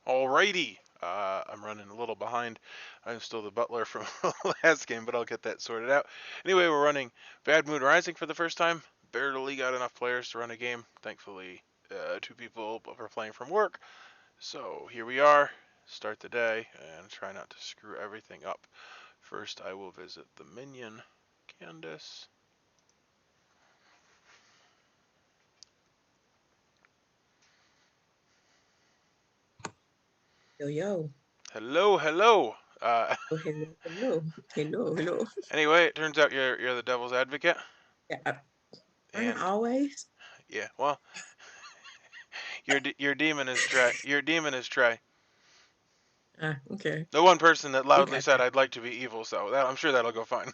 Alrighty. I'm running a little behind. I'm still the butler from last game, but I'll get that sorted out. Anyway, we're running Bad Moon Rising for the first time. Barely got enough players to run a game. Thankfully, 2 people are playing from work. So here we are. Start the day and try not to screw everything up. First, I will visit the minion, Candace. Yo, yo. Hello, hello. Oh, hello, hello. Hello, hello. Anyway, it turns out you're the devil's advocate, Yeah, aren't and always? yeah, well, your demon is Trey. Your demon is Trey. Ah, okay. The one person that We loudly got said that. I'd like to be evil, so I'm sure that'll go fine.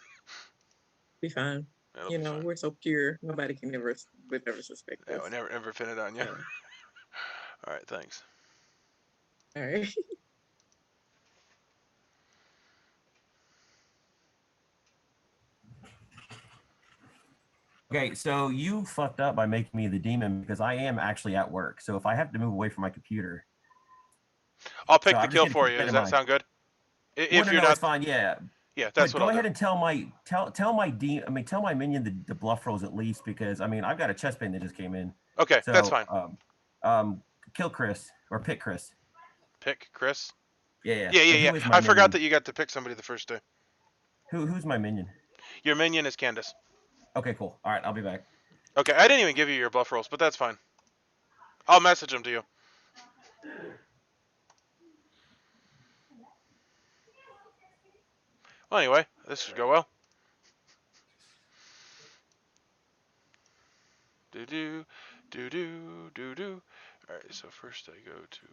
Be fine. It'll be fine. We're so pure. Nobody can never would never suspect No, us. never pin it on you. So, All right, thanks. all right. Okay, so you fucked up by making me the demon because I am actually at work. So if I have to move away from my computer, I'll so pick the I'm just kill gonna for keep you. that Does in that mind. sound good? Well, If no, you're no, it's not, fine. Yeah, yeah, that's but what go I'll do. ahead and tell tell my minion the bluff rolls at least because I mean I've got a chest pain that just came in. Okay, that's So fine. kill Chris or pick Chris. Pick Chris. Yeah, yeah. Yeah, yeah, And yeah. who is my I forgot minion? that you got to pick somebody the first day. Who's my minion? Your minion is Candace. Okay, cool. All right, I'll be back. Okay, I didn't even give you your bluff rolls, but that's fine. I'll message them to you. Well, anyway, this should go well. Do do do do do do. All right, so first I go to.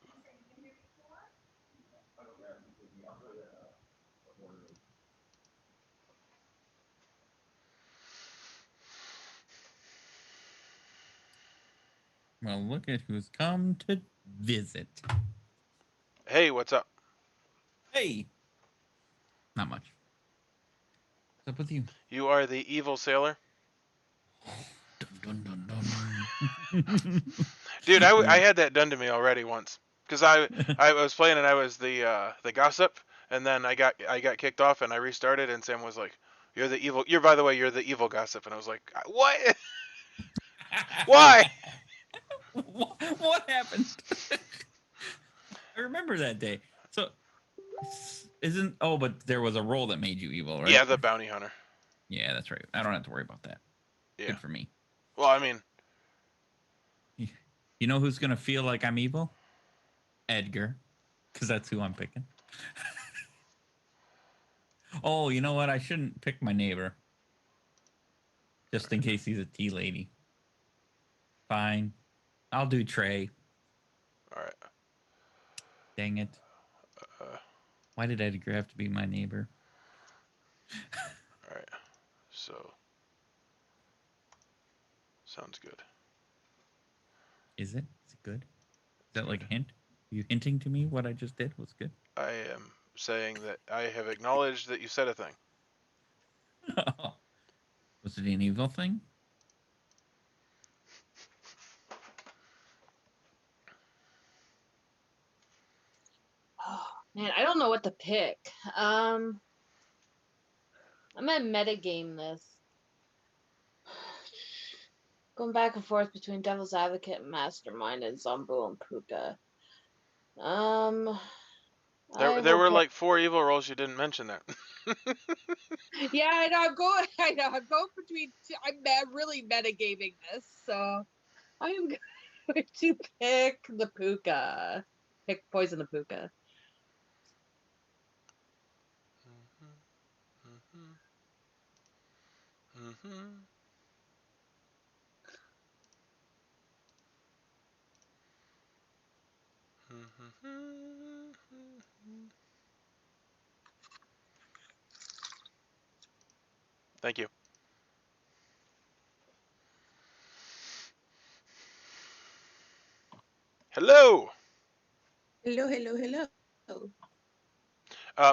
Well, look at who's come to visit. Hey, what's up? Hey. Not much. What's up with you? You are the evil sailor. Dun, dun, dun, dun. Dude, I had that done to me already once. Cause I was playing and I was the gossip, and then I got kicked off and I restarted and Sam was like, "You're the evil. You're by the way, you're the evil gossip." And I was like, "What? Why?" What happened? I remember that day. So, isn't but there was a role that made you evil, right? Yeah, the bounty hunter. Yeah, that's right. I don't have to worry about that. Yeah. Good for me. Well, I mean, You know who's gonna feel like I'm evil? Edgar, because that's who I'm picking. Oh, you know what? I shouldn't pick my neighbor, just in case he's a tea lady. Fine, I'll do Trey. all right. Dang it! Uh, Why did Edgar have to be my neighbor? all right. So sounds good. Is it? Is it good? Is that like a hint? Are you hinting to me what I just did was good? I am saying that I have acknowledged that you said a thing. Was it an evil thing? Oh man, I don't know what to pick. I'm gonna metagame this. Going back and forth between Devil's Advocate, Mastermind, and Zombo and Puka. I There will were pick. like 4 evil rolls. You didn't mention that. Yeah, I know. I'm going. I know. I'm going between. I'm really metagaming this, so I am going to pick the Puka. Pick Poison the Puka. Thank you. Hello. Hello, hello, hello.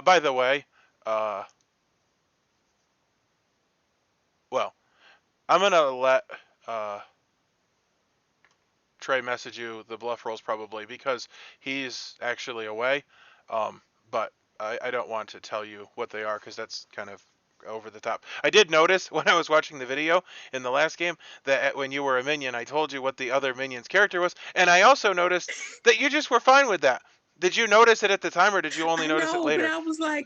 By the way, uh, well, I'm gonna let Trey message you the bluff rolls probably because he's actually away. But I don't want to tell you what they are because that's kind of over the top. I did notice when I was watching the video in the last game that when you were a minion, I told you what the other minion's character was, and I also noticed that you just were fine with that. Did you notice it at the time, or did you only I notice it know, but later? I was like,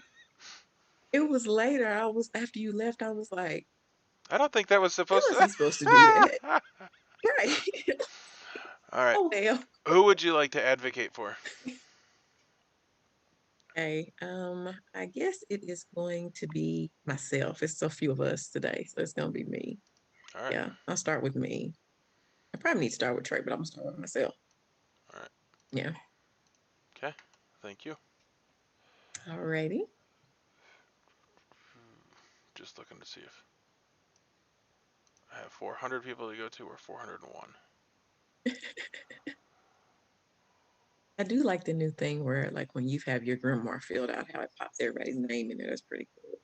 it was later. I was after you left. I was like, I don't think that was I supposed wasn't supposed to do that. to. Right. All right. Oh well. Who would you like to advocate for? Okay. I guess it is going to be myself. It's so few of us today, so it's gonna be me. All right. Yeah, I'll start with me. I probably need to start with Trey, but I'm gonna start with myself. All right. Yeah. Okay. Thank you. Alrighty. Just looking to see if I have 400 people to go to or 401. I do like the new thing where, like, when you have your grimoire filled out, how it pops everybody's name in there. That's pretty cool.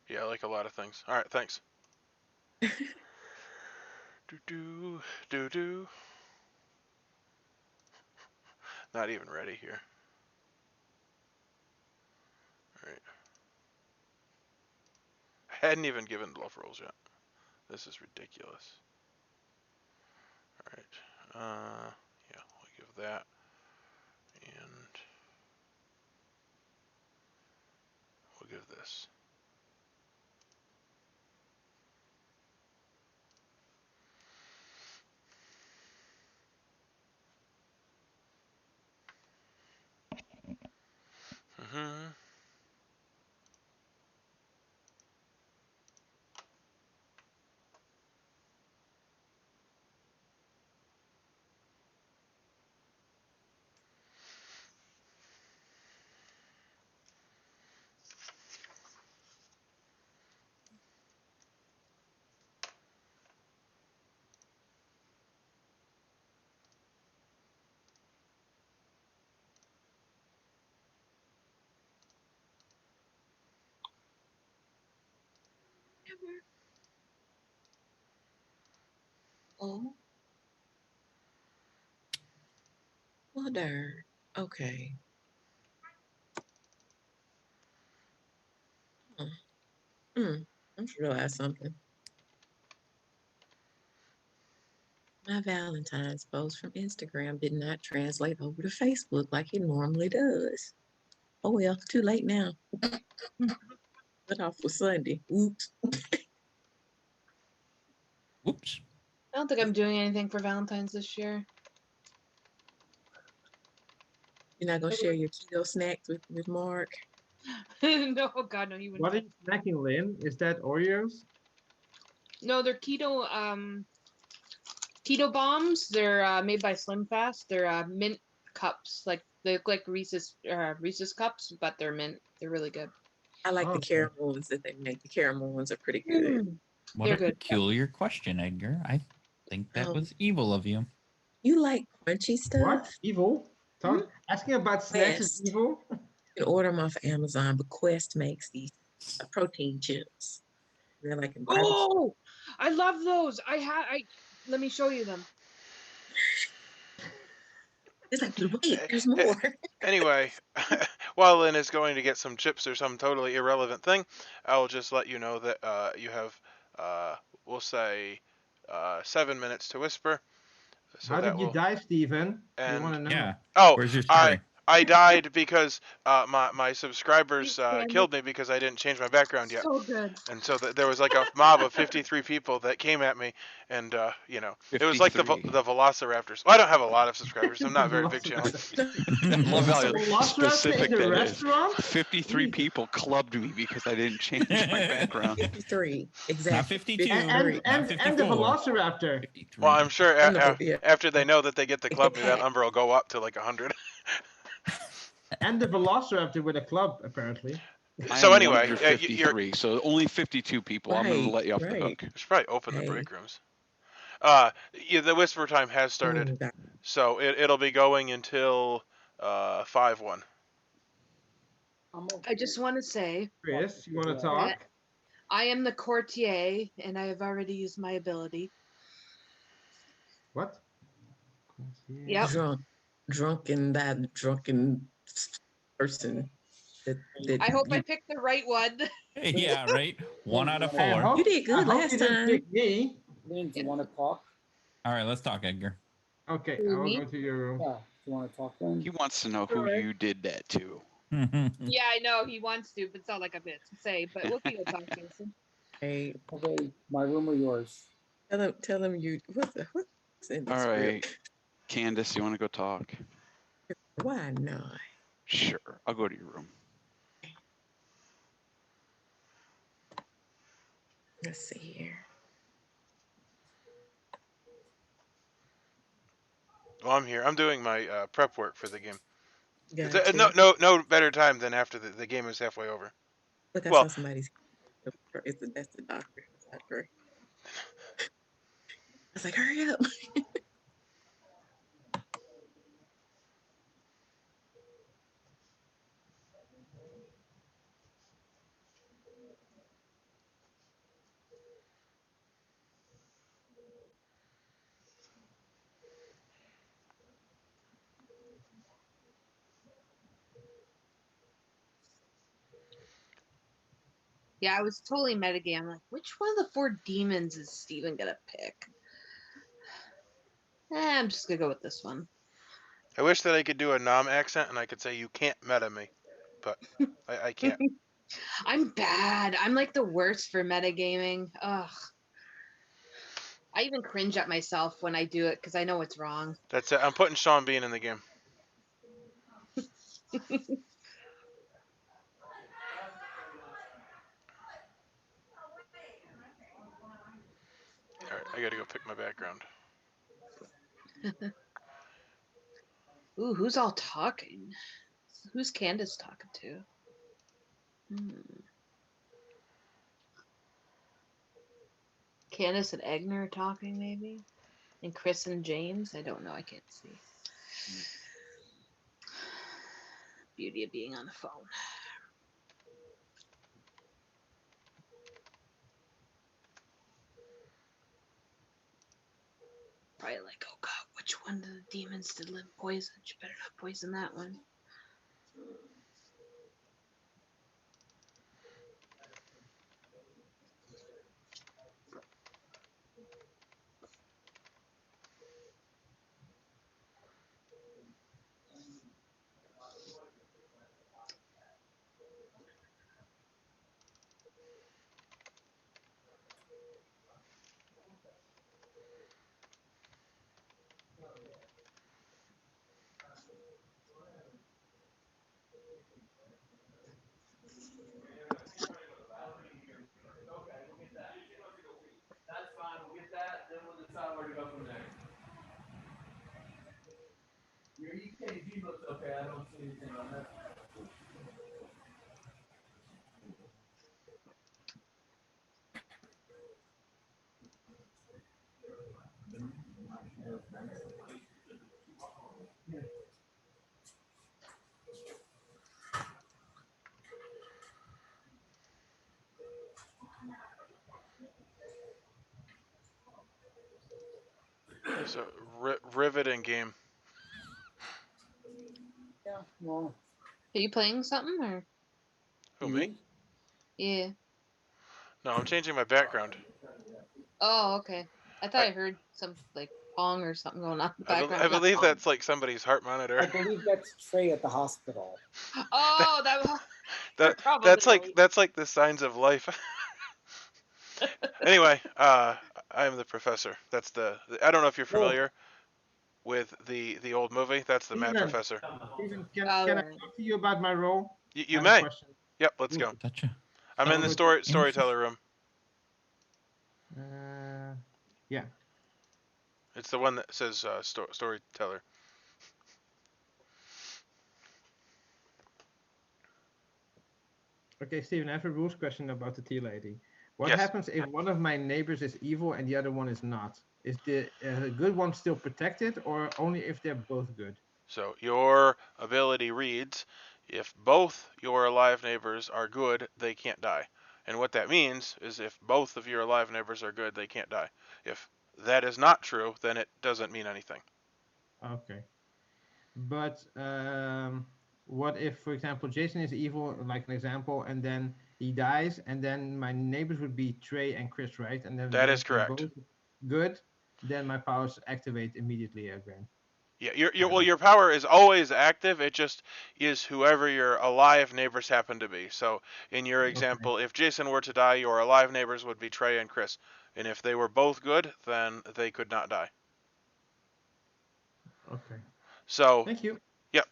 Yeah, I like a lot of things. All right. Thanks. Do do do. Not even ready here. All right. I hadn't even given bluff rolls yet. This is ridiculous. All right. Yeah, we'll give that. And we'll give this. Mm-hmm. Oh, well, darn. Okay. I just realized something. My Valentine's post from Instagram did not translate over to Facebook like it normally does. Oh well, too late now. Cut off for Sunday. Oops. Oops. I don't think I'm doing anything for Valentine's this year. You're not gonna share your keto snacks with Mark? No, God, no, you What wouldn't. are you snacking, Lynn? Is that Oreos? No, they're keto bombs. They're made by Slim Fast. They're mint cups. Like they look like Reese's cups, but they're mint. They're really good. I like Oh, the okay. caramel ones that they make. The caramel ones are pretty good. What They're a good. peculiar question, Edgar. I think that Um, was evil of you. You like crunchy What? stuff? Evil? Hmm? Asking about snacks is Quest. evil? You can order them off Amazon, but Quest makes these protein chips. They're like in barbecue. Oh, I love those. Let me show you them. It's like, but wait, there's more. Anyway, while Lynn is going to get some chips or some totally irrelevant thing, I will just let you know that you have, we'll say, 7 minutes to whisper. So How that did you will. die, Stephen? We And want to know. Yeah. oh, Where's your story? I died because my subscribers Thanks, Candy. killed me because I didn't change my background yet. So good. And so there was like a mob of 53 people that came at me, and it was like the 53. the Velociraptors. Well, I don't have a lot of subscribers. I'm not a very big channel. Love how Velociraptor specific is a that is. restaurant? 53 Jeez. people clubbed me because I didn't change my background. 53. Exactly. Not 52. 53. And the 54. Velociraptor. 53. Well, I'm sure And yeah. after they know that they get to Like club the me, that cat. number will go up to like 100. And the Velociraptor with a club, apparently. I So am anyway, one of your 53, so only 52 people. I'm going to Right, let you off the right. hook. I should probably open the Hey. break rooms. The whisper time has started, Oh, God. so it'll be going until 5-1. I just want to say Chris, you want to that talk? I am the courtier, and I have already used my ability. What? Yep. Drunken that drunken person. I hope I picked the right one. Yeah, right. 1 out of I 4. hope, You did good I hope last you didn't time. pick me. Lynn, do you want to talk? All right, let's talk, Edgar. Okay, Who, I will me? go to your room. Yeah. Do you want to talk, Lynn? He wants to know who Sure. you did that to. Yeah, I know he wants to, but it's not like I'm to say. But we can go talk, Jason. Hey, Okay, my room or yours? tell him you what's in the All script. right, Candace, you want to go talk? Why not? Sure, I'll go to your room. Let's see here. Well, I'm here. I'm doing my prep work for the game. Gotcha. No better time than after the game is halfway over. Look, I Well, saw somebody's. That's the doctor. It's not great. I was like, hurry up. Yeah, I was totally metagame. I'm like, which one of the 4 demons is Steven gonna pick? I'm just gonna go with this one. I wish that I could do a Nom accent and I could say you can't meta me, but I can't. I'm bad. I'm like the worst for metagaming. Ugh. I even cringe at myself when I do it because I know it's wrong. That's it. I'm putting Sean Bean in the game. All right, I gotta go pick my background. Ooh, who's all talking? Who's Candace talking to? Candace and Egner are talking, maybe? And Chris and James? I don't know. I can't see. Beauty of being on the phone. Probably like, oh god, which one of the demons did Lynn poison? She better not poison that one. That's fine. We'll get that. Then we'll decide where to go from there. Your EKG looks okay. I don't see anything on that. It's a riveting game. Yeah. Well, Are you playing something or? Who, me? Yeah. No, I'm changing my background. Oh, okay. I thought I I heard some like pong or something going on in the background. I Not believe pong. that's like somebody's heart monitor. I believe that's Trey at the hospital. Oh, that was That's probably like the signs of life. Anyway, I am the professor. That's I don't know if you're familiar with the old movie. That's the Mad Steven, Professor. Steven, Oh, can I yeah. talk to you about my role? You I have a may. question. Yep, let's go. Gotcha. I'm in the So, storyteller room. Yeah. It's the one that says storyteller. Okay, Steven, I have a rules question about the tea lady. What Yes. happens if one of my neighbors is evil and the other one is not? Is the good one still protected, or only if they're both good? So your ability reads, if both your alive neighbors are good, they can't die. And what that means is if both of your alive neighbors are good, they can't die. If that is not true, then it doesn't mean anything. Okay. But what if, for example, Jason is evil, like an example, and then he dies, and then my neighbors would be Trey and Chris, right? And then That is if they're correct. both good, then my powers activate immediately again. Yeah, your power is always active. It just is whoever your alive neighbors happen to be. So in your example, if Jason were to die, your alive neighbors would be Trey and Chris, and if they were both good, then they could not die. Okay. So Thank you. yep.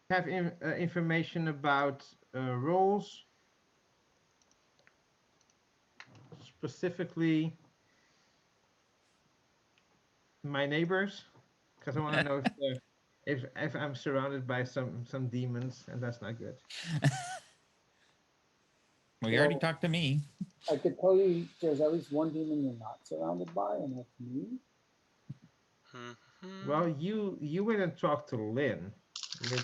Have information about roles, specifically my neighbors, because I want to know if I'm surrounded by some demons, and that's not good. Well, you already Well, talked to me. I could tell you there's at least one demon you're not surrounded by, and that's me. Well, you went and talked to Lynn, which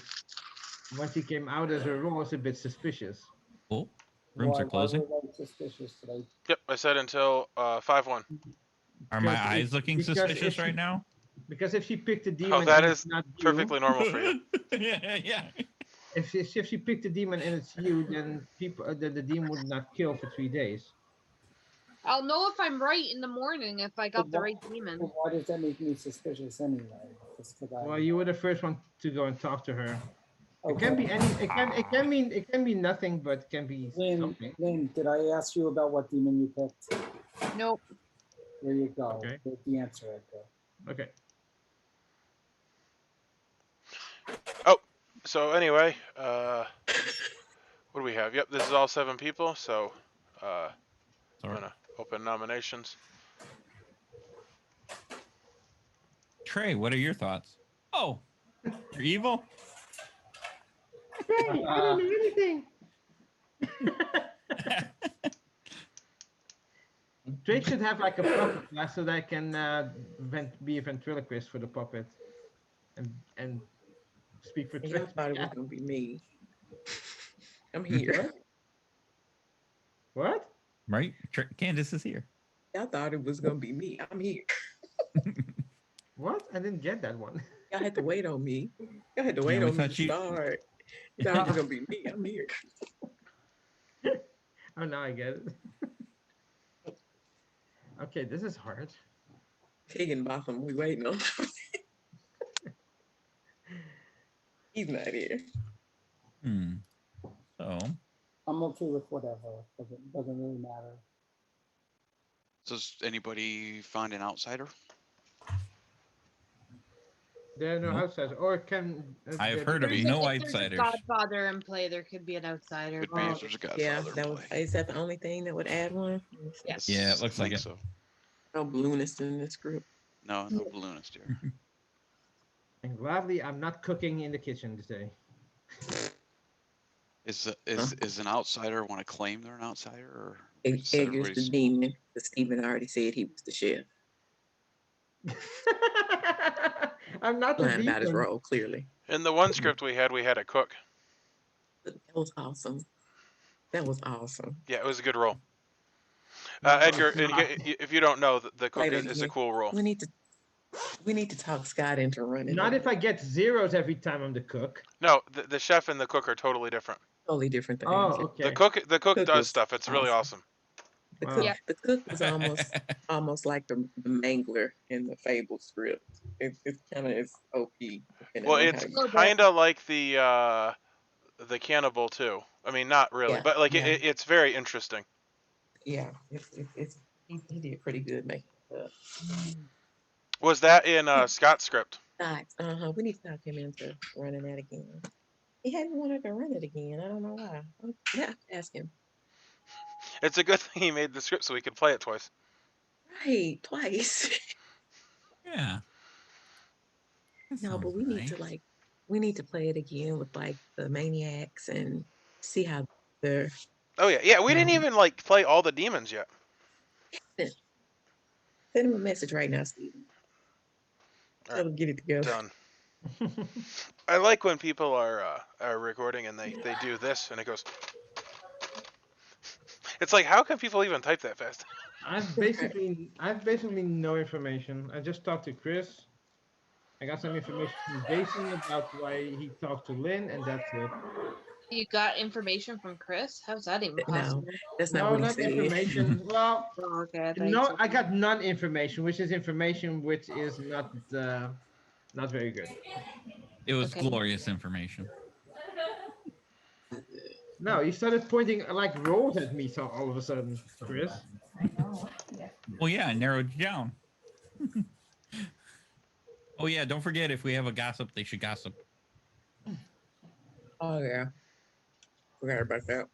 when she came out as a role was a bit suspicious. Oh, rooms are closing. Why was I suspicious today? Yep, I said until 5-1. Are my Because eyes looking because suspicious if right she, now? because if she picked a Oh, demon that and is it's not you, perfectly normal for you. Yeah. if she picked a demon and it's you, then the demon would not kill for 3 days. I'll know if I'm right in the morning if I got But the why- right demon. But why does that make me suspicious anyway? Just 'cause Well, you were the first one to go and talk to her. It Okay. can be any. It can be nothing, but it can be something. Lynn, did I ask you about what demon you picked? Nope. There you go. Okay. There's the answer right there. Okay. Oh, so anyway, what do we have? Yep, this is all 7 people. So I'm gonna open nominations. Trey, what are your thoughts? Oh, you're evil? Hey, I don't do anything. Drake should have like a puppet class so that I can be a ventriloquist for the puppet, and speak for Y'all Drake. thought it was gonna be me. I'm here. What? Right? Candace is here. Y'all thought it was gonna be me. I'm here. What? I didn't get that one. Y'all had to wait on me. Y'all had to wait Yeah, we on me thought to you- start. You thought it was gonna be me. I'm here. Oh, now I get it. Okay, this is hard. Higginbotham, we waiting on. He's not here. So I'm okay with whatever. Doesn't really matter. Does anybody find an outsider? There are no Nope. outsiders, or can I have there heard be of There's no if there's a outsiders. Godfather in play, there could be an outsider. Could be if there's a Godfather Yeah, in that was. play. Is that the only thing that would add one? Yes. Yeah, it looks I like think it. so. No balloonist in this group. No balloonist here. And gladly, I'm not cooking in the kitchen today. Is an outsider want to claim they're an outsider, or Egg just is the everybody's- demon. But Stephen already said he was the chef. I'm not the Lying about his demon. role, clearly. In the one script we had a cook. But that was awesome. That was awesome. Yeah, it was a good role. No, Edgar, it's not. if you don't know, the cook Later is a again. cool role. We need to talk Scott into running. Not that. if I get zeros every time I'm the cook. No, the chef and the cook are totally different. Totally different things. Oh, okay. The cook Cook does was stuff. It's really awesome. The Wow. cook, Yeah. the cook was almost like the mangler in the Fable script. It's kind of OP. Well, it's kind of like the cannibal too. I mean, not really, Yeah, but like yeah. it's very interesting. Yeah, it's he did pretty good making it up. Was that in Scott's script? Scott, we need to talk him into running that again. He hadn't wanted to run it again. I don't know why. Yeah, ask him. It's a good thing he made the script so we could play it twice. Right, twice. Yeah. No, but we need to play it again with like the maniacs and see how they're. Oh yeah. We didn't even like play all the demons yet. Send him a message right now, Steven. All Tell him get it together. Done. I like when people are recording and they do this and it goes. It's like, how can people even type that fast? I've basically no information. I just talked to Chris. I got some information from Jason about why he talked to Lynn, and that's it. You got information from Chris? How's that even No, possible? that's not No, what he not said. information. Well, Oh, okay, I thought you no, said I got non-information, which is information which is not very good. It was Okay. glorious information. No, you started pointing like rolls at me, so all of a sudden, Chris. Well, yeah, I narrowed you down. Oh yeah, don't forget if we have a gossip, they should gossip. Oh yeah, forgot about that.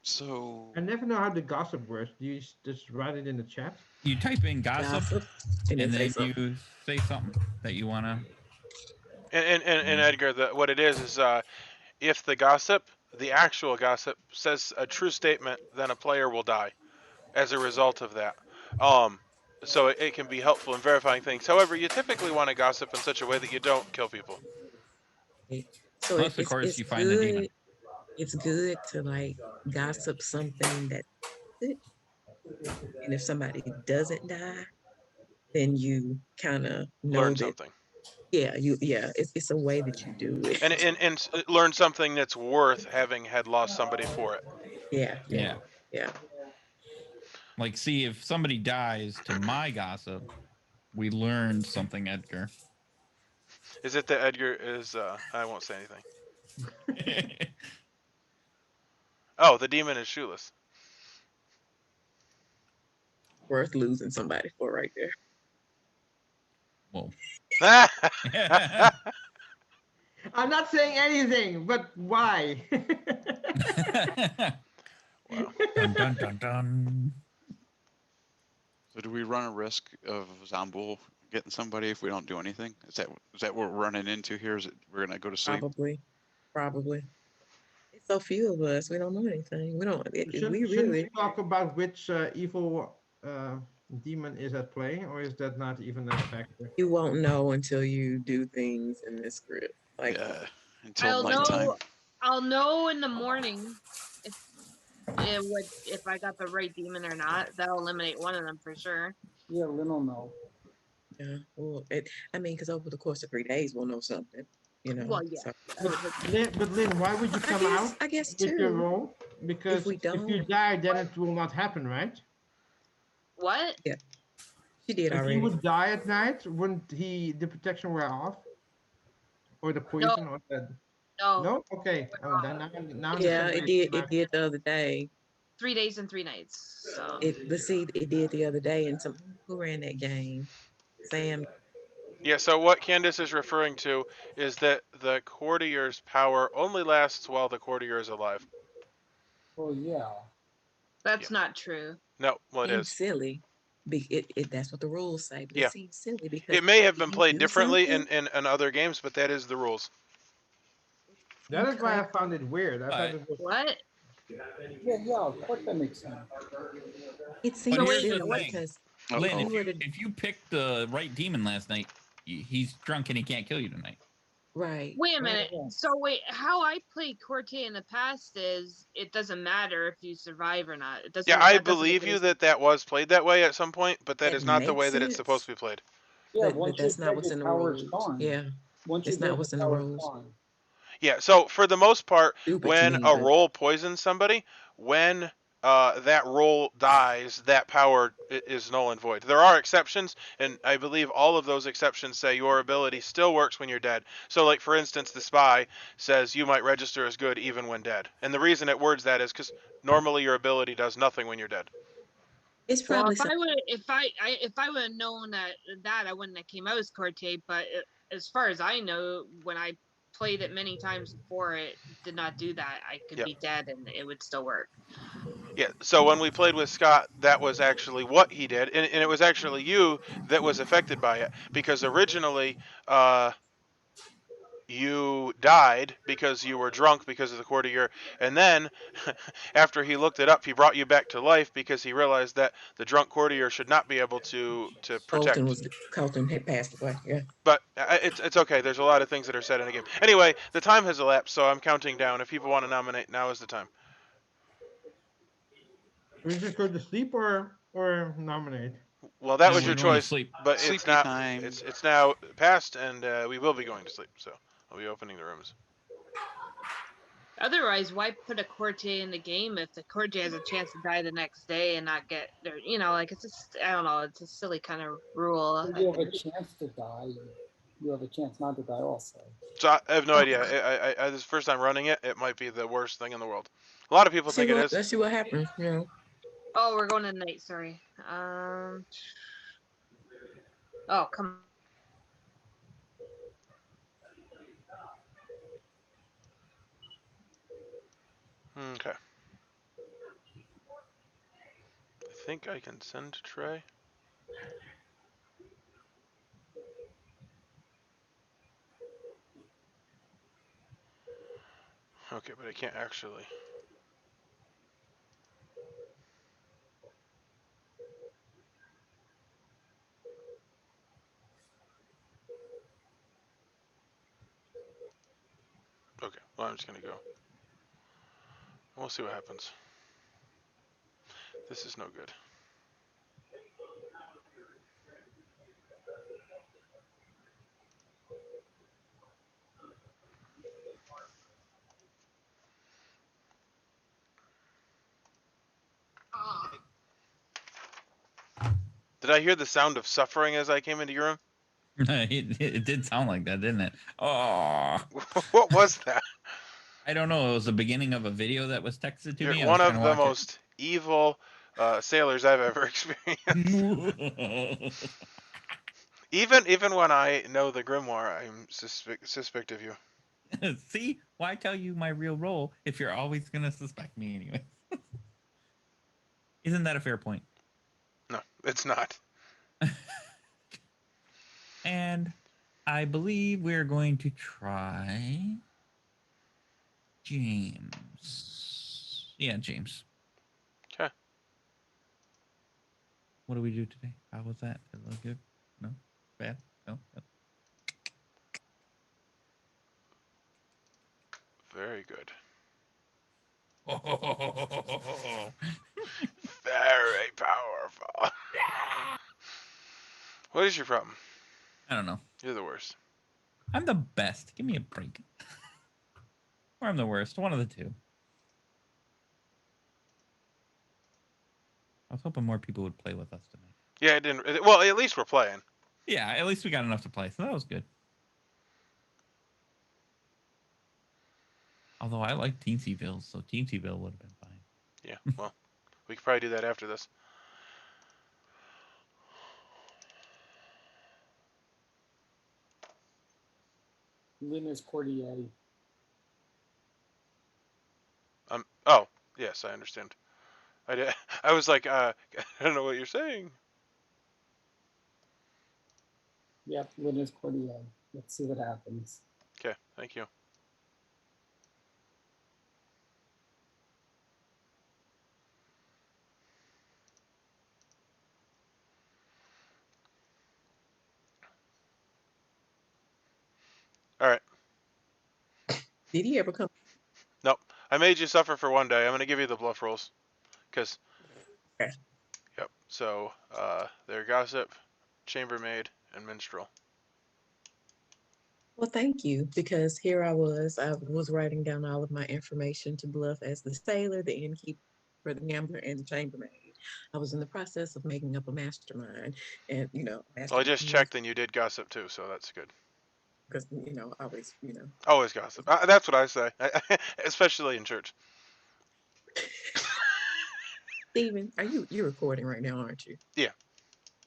So I never know how the gossip works. Do you just write it in the chat? You type in gossip, Gossip, and and then then say something. you say something that you wanna. And Edgar, what it is if the actual gossip, says a true statement, then a player will die as a result of that. So it can be helpful in verifying things. However, you typically want to gossip in such a way that you don't kill people. So Unless, of course, it's you find the demon. good. It's good to like gossip something that, and if somebody doesn't die, then you kind of know Learn that. something. Yeah, it's a way that you do it. And learn something that's worth having had lost somebody for it. Yeah. Like, see, if somebody dies to my gossip, we learned something, Edgar. Is it that Edgar is? I won't say anything. Oh, the demon is shoeless. Worth losing somebody for right there. Whoa. I'm not saying anything, but why? Wow. Dun, dun, dun, dun. So do we run a risk of Zambul getting somebody if we don't do anything? Is that what we're running into here? Is it we're gonna go to sleep? Probably. It's so few of us. We don't know anything. We don't. Shouldn't we talk about which evil demon is at play, or is that not even a factor? You won't know until you do things in this script. Like, Yeah, until nighttime. I'll know in the morning if I got the right demon or not. That'll eliminate one of them for sure. Yeah, Lynn will know. yeah. Well, because over the course of 3 days, we'll know something. Well, yeah. So, But Lynn, why would you come out I guess with your too. role? Because we if you don't- die, then it will not happen, right? What? Yeah. She did If already. he would die at night, wouldn't the protection wear off? Or the poison or the No. No? Okay. Oh, then now Yeah, it did. It did the other day. 3 days and 3 nights. So It did the other day, and who ran that game? Sam. Yeah, so what Candace is referring to is that the courtier's power only lasts while the courtier is alive. Well, yeah. that's not true. No, well, it Seems is. silly. That's what the rules say, but Yeah. it seems silly because It may have if been you played do differently in something- other games, but that is the rules. That is why I found it weird. I thought it was What? Yeah, of course that makes sense. It But seems here's the silly thing. because Lynn, if you were to if you picked the right demon last night, he's drunk and he can't kill you tonight. right. Wait a minute. So wait, how I played Corte in the past is it doesn't matter if you survive or not. It doesn't. Yeah, I that doesn't believe make you any that was played that way at some point, but that That is not the way makes that it's supposed to sense. be played. Yeah, but that's not what's in the rules. Gone. Yeah, Once it's you're not dead, what's the in the power's rules. gone. Yeah, so for the most part, Stupid to when me, a but- roll poisons somebody, when that roll dies, that power is null and void. There are exceptions, and I believe all of those exceptions say your ability still works when you're dead. So, like, for instance, the spy says you might register as good even when dead. And the reason it words that is because normally your ability does nothing when you're dead. It's Well, probably if I would have known that I wouldn't have came out as Corte. But as far as I know, when I played it many times before, it did not do that. I could be dead and it would still work. Yeah, so when we played with Scott, that was actually what he did, and it was actually you that was affected by it, because originally, you died because you were drunk because of the courtier, and then after he looked it up, he brought you back to life because he realized that the drunk courtier should not be able to protect. Colton had passed away. Yeah. But it's okay. There's a lot of things that are said in the game. Anyway, the time has elapsed, so I'm counting down. If people want to nominate, now is the time. We just go to sleep or nominate. Well, that No, was we're your going to choice, sleep. but it's Sleepy now time. it's now past, and we will be going to sleep. So I'll be opening the rooms. Otherwise, why put a courtier in the game if the courtier has a chance to die the next day and not get there? You know, like it's just, I don't know, it's a silly kind of rule. If you have a chance to die, you have a chance not to die also. So I have no idea. This is the first time running it. It might be the worst thing in the world. A lot of people think it is. Let's see what happens. You know. Oh, we're going to night. Sorry. Oh, come. Okay. I think I can send to Trey. Okay, but I can't actually. Okay, well, I'm just gonna go. We'll see what happens. This is no good. Did I hear the sound of suffering as I came into your room? It did sound like that, didn't it? Oh, What was that? I don't know. It was the beginning of a video that was texted to You're me. I one was trying of to the watch most evil sailors I've ever experienced. it. Even when I know the grimoire, I'm suspect of you. See, why tell you my real role if you're always gonna suspect me anyway? Isn't that a fair point? No, it's not. And I believe we're going to try James. Yeah, James. Okay. What do we do today? How was that? Did it look good? No? Bad? No? No. Very good. Oh. Very powerful. What is your problem? I don't know. You're the worst. I'm the best. Give me a break. Or I'm the worst. One of the two. I was hoping more people would play with us tonight. Yeah, it didn't. Well, at least we're playing. Yeah, at least we got enough to play, so that was good. Although I like Teensyville, so Teensyville would have been fine. Yeah, well, we could probably do that after this. Linus Courtier. Oh, yes, I understand. I was like, I don't know what you're saying. Yep, Linus Courtier. Let's see what happens. Okay, thank you. All right. Did he ever come? Nope. I made you suffer for one day. I'm gonna give you the bluff rolls, cause. Okay. Yep. So, they're gossip, chambermaid, and minstrel. Well, thank you, because here I was writing down all of my information to bluff as the sailor, the innkeeper, the gambler, and the chambermaid. I was in the process of making up a mastermind, and Well, I just checked, and you did gossip too, so that's good. because always Always gossip. That's what I say, especially in church. Steven, you're recording right now, aren't you? Yeah.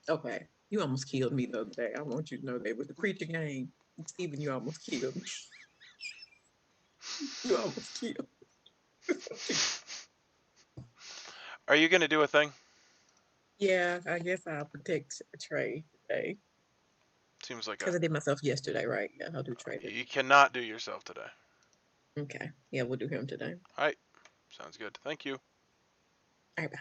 Okay. You almost killed me the other day. I want you to know that with the preacher game, Steven, you almost killed me. You almost killed me. Are you gonna do a thing? Yeah, I guess I'll protect Trey today. Seems like Because I did myself yesterday, right? Yeah, I'll do Trey. you cannot do yourself today. Okay. Yeah, we'll do him today. All right. Sounds good. Thank you. All right, bye.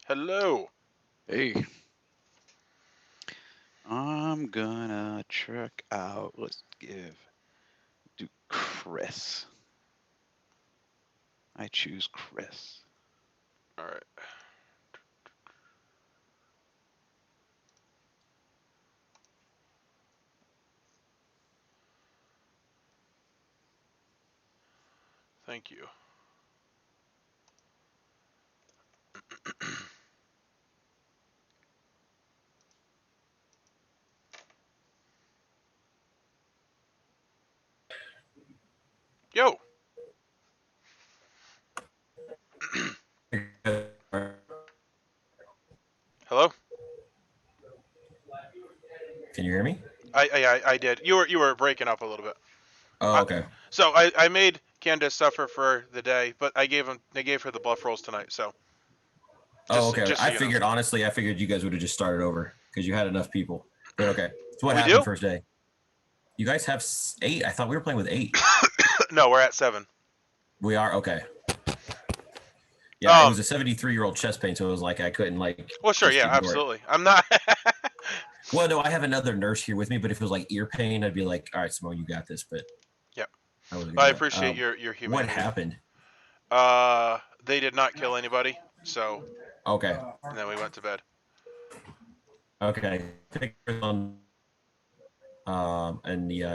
Hello. Hey. I'm gonna check out. Let's do Chris. I choose Chris. All right. Thank you. Yo. Hello. Can you hear me? I did. You were breaking up a little bit. Oh, okay. So I made Candace suffer for the day, but I gave her the bluff rolls tonight. So. Oh, okay. Just so I you know. figured, honestly, I figured you guys would have just started over because you had enough people. But okay. So what We happened do? first day? You guys have 8. I thought we were playing with 8. No, we're at 7. We are? Okay. Yeah, it was a 73-year-old chest pain, so it was like I couldn't Well, sure, yeah, absolutely. I'm not. Well, no, I have another nurse here with me, but if it was like ear pain, I'd be like, all right, Simone, you got this. But yep. I appreciate your humanity. What happened? They did not kill anybody, so. Okay. And then we went to bed. Okay. And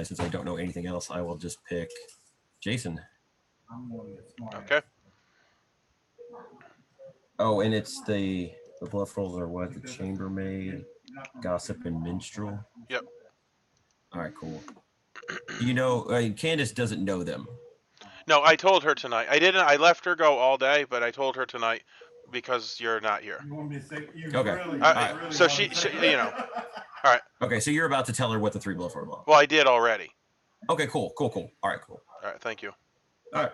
since I don't know anything else, I will just pick Jason. Okay. Oh, and it's the bluff rolls are what? The Chambermaid, Gossip, and Minstrel. Yep. All right, cool. Candace doesn't know them. No, I told her tonight. I didn't. I left her go all day, but I told her tonight because you're not here. You want me to say you Okay. really, Right. really So want she, to say you know. All right. Okay, so you're about to tell her what the 3 bluff are about. Well, I did already. Okay, cool. All right, cool. All right, thank you. All right.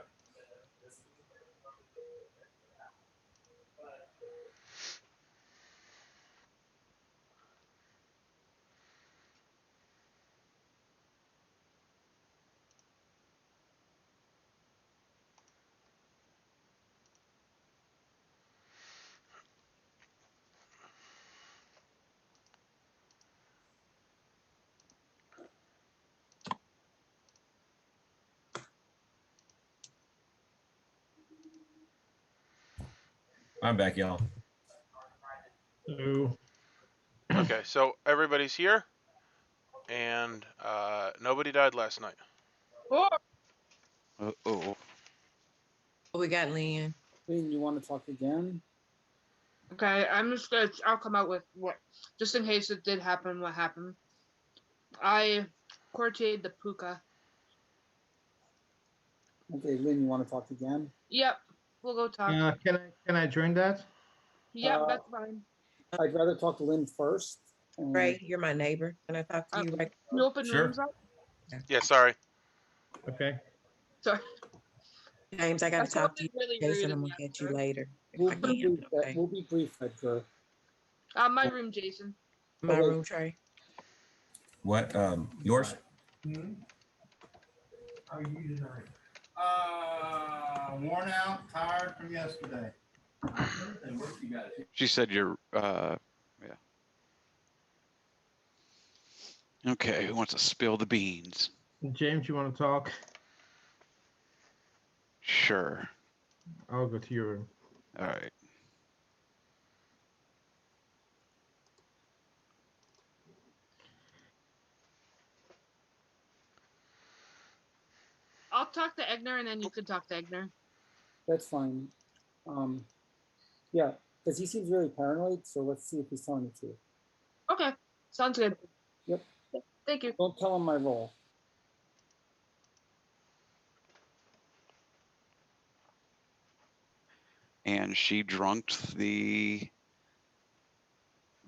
I'm back, y'all. Hello. Okay, so everybody's here, and nobody died last night. Uh-oh. We got Lynn. Lynn, you want to talk again? Okay, I'll come out with what, just in case it did happen, what happened. I courted the puka. Okay, Lynn, you want to talk again? Yep, we'll go talk. Can I join that? Yep, that's fine. I'd rather talk to Lynn first. Ray, you're my neighbor. Can I talk to you right You open rooms up? Yeah, sorry. Okay. Sorry. James, I got to talk to you. Really Jason, rude I'm of going to me, get you Edgar. later. If We'll I be can, brief, okay? we'll be brief, Edgar. My room, Jason. My Okay. room, Trey. What? Yours? How are you tonight? Worn out, tired from yesterday. She said you're, yeah. Okay, who wants to spill the beans? James, you want to talk? Sure. I'll go to your room. All right. I'll talk to Egner and then you can talk to Egner. That's fine. Yeah, because he seems really paranoid, so let's see if he's telling the truth. Okay, sounds good. Yep. Thank you. Don't tell him my role. And she drunked the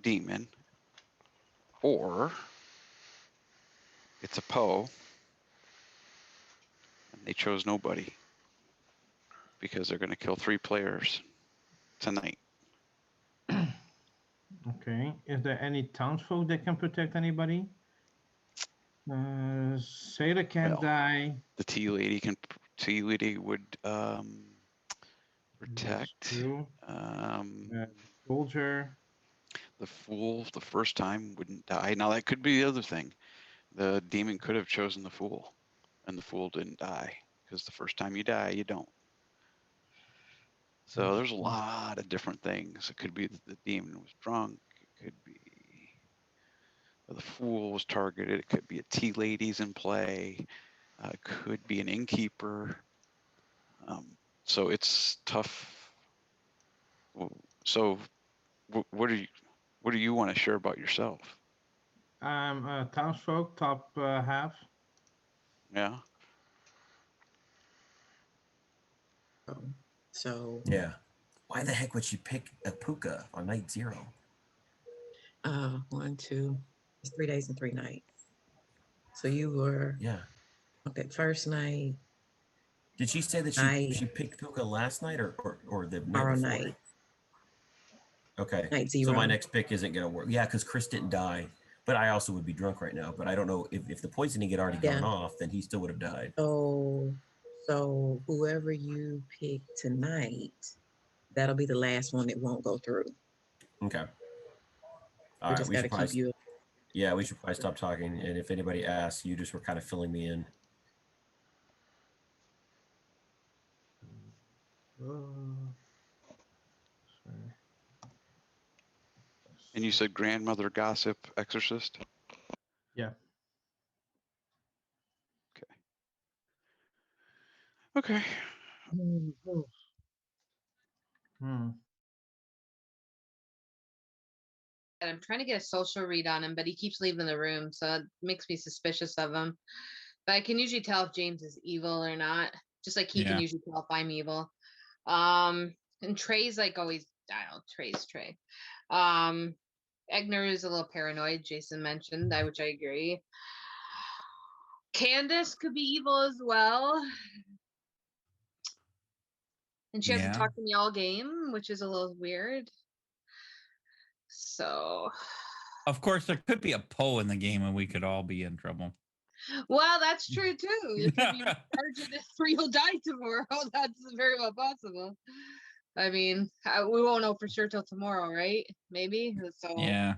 demon, or It's a Poe, and they chose nobody because they're going to kill 3 players tonight. Okay. Is there any townsfolk that can protect anybody? Sailor can't Well, die. The Tea Lady would That's protect. true. Um, Soldier. the Fool, the first time, wouldn't die. Now, that could be the other thing. The demon could have chosen the Fool, and the Fool didn't die. Because the first time you die, you don't. So there's a lot of different things. It could be that the demon was drunk. It could be the Fool was targeted. It could be a Tea Lady's in play. It could be an Innkeeper. So it's tough. So what do you want to share about yourself? Townsfolk, top half. Yeah. So Yeah. Why the heck would she pick a puka on night 0? 1, 2, it's 3 days and 3 nights. So you were okay. First night. Did she say that she picked puka last night or the night Tomorrow before? night. Okay. Night 0. So my next pick isn't gonna work. Yeah, because Chris didn't die, but I also would be drunk right now. But I don't know if the poisoning had already gone off, then he still would have died. So whoever you pick tonight, that'll be the last one that won't go through. Okay. All We right. just We got should to probably keep you. Yeah, we should probably stop talking. And if anybody asks, you just were kind of filling me in. And you said grandmother gossip exorcist? Yeah. Okay. And I'm trying to get a social read on him, but he keeps leaving the room, so it makes me suspicious of him. But I can usually tell if James is evil or not, just like he can usually tell if I'm evil. And Trey's like always, I don't know, Trey's Trey. Egner is a little paranoid, Jason mentioned, which I agree. Candace could be evil as well. And she hasn't talked to me all game, which is a little weird. So, of course, there could be a Poe in the game and we could all be in trouble. Well, that's true too. If you're in charge of this, you'll die tomorrow. That's very well possible. I mean, we won't know for sure till tomorrow, right? Maybe. So yeah.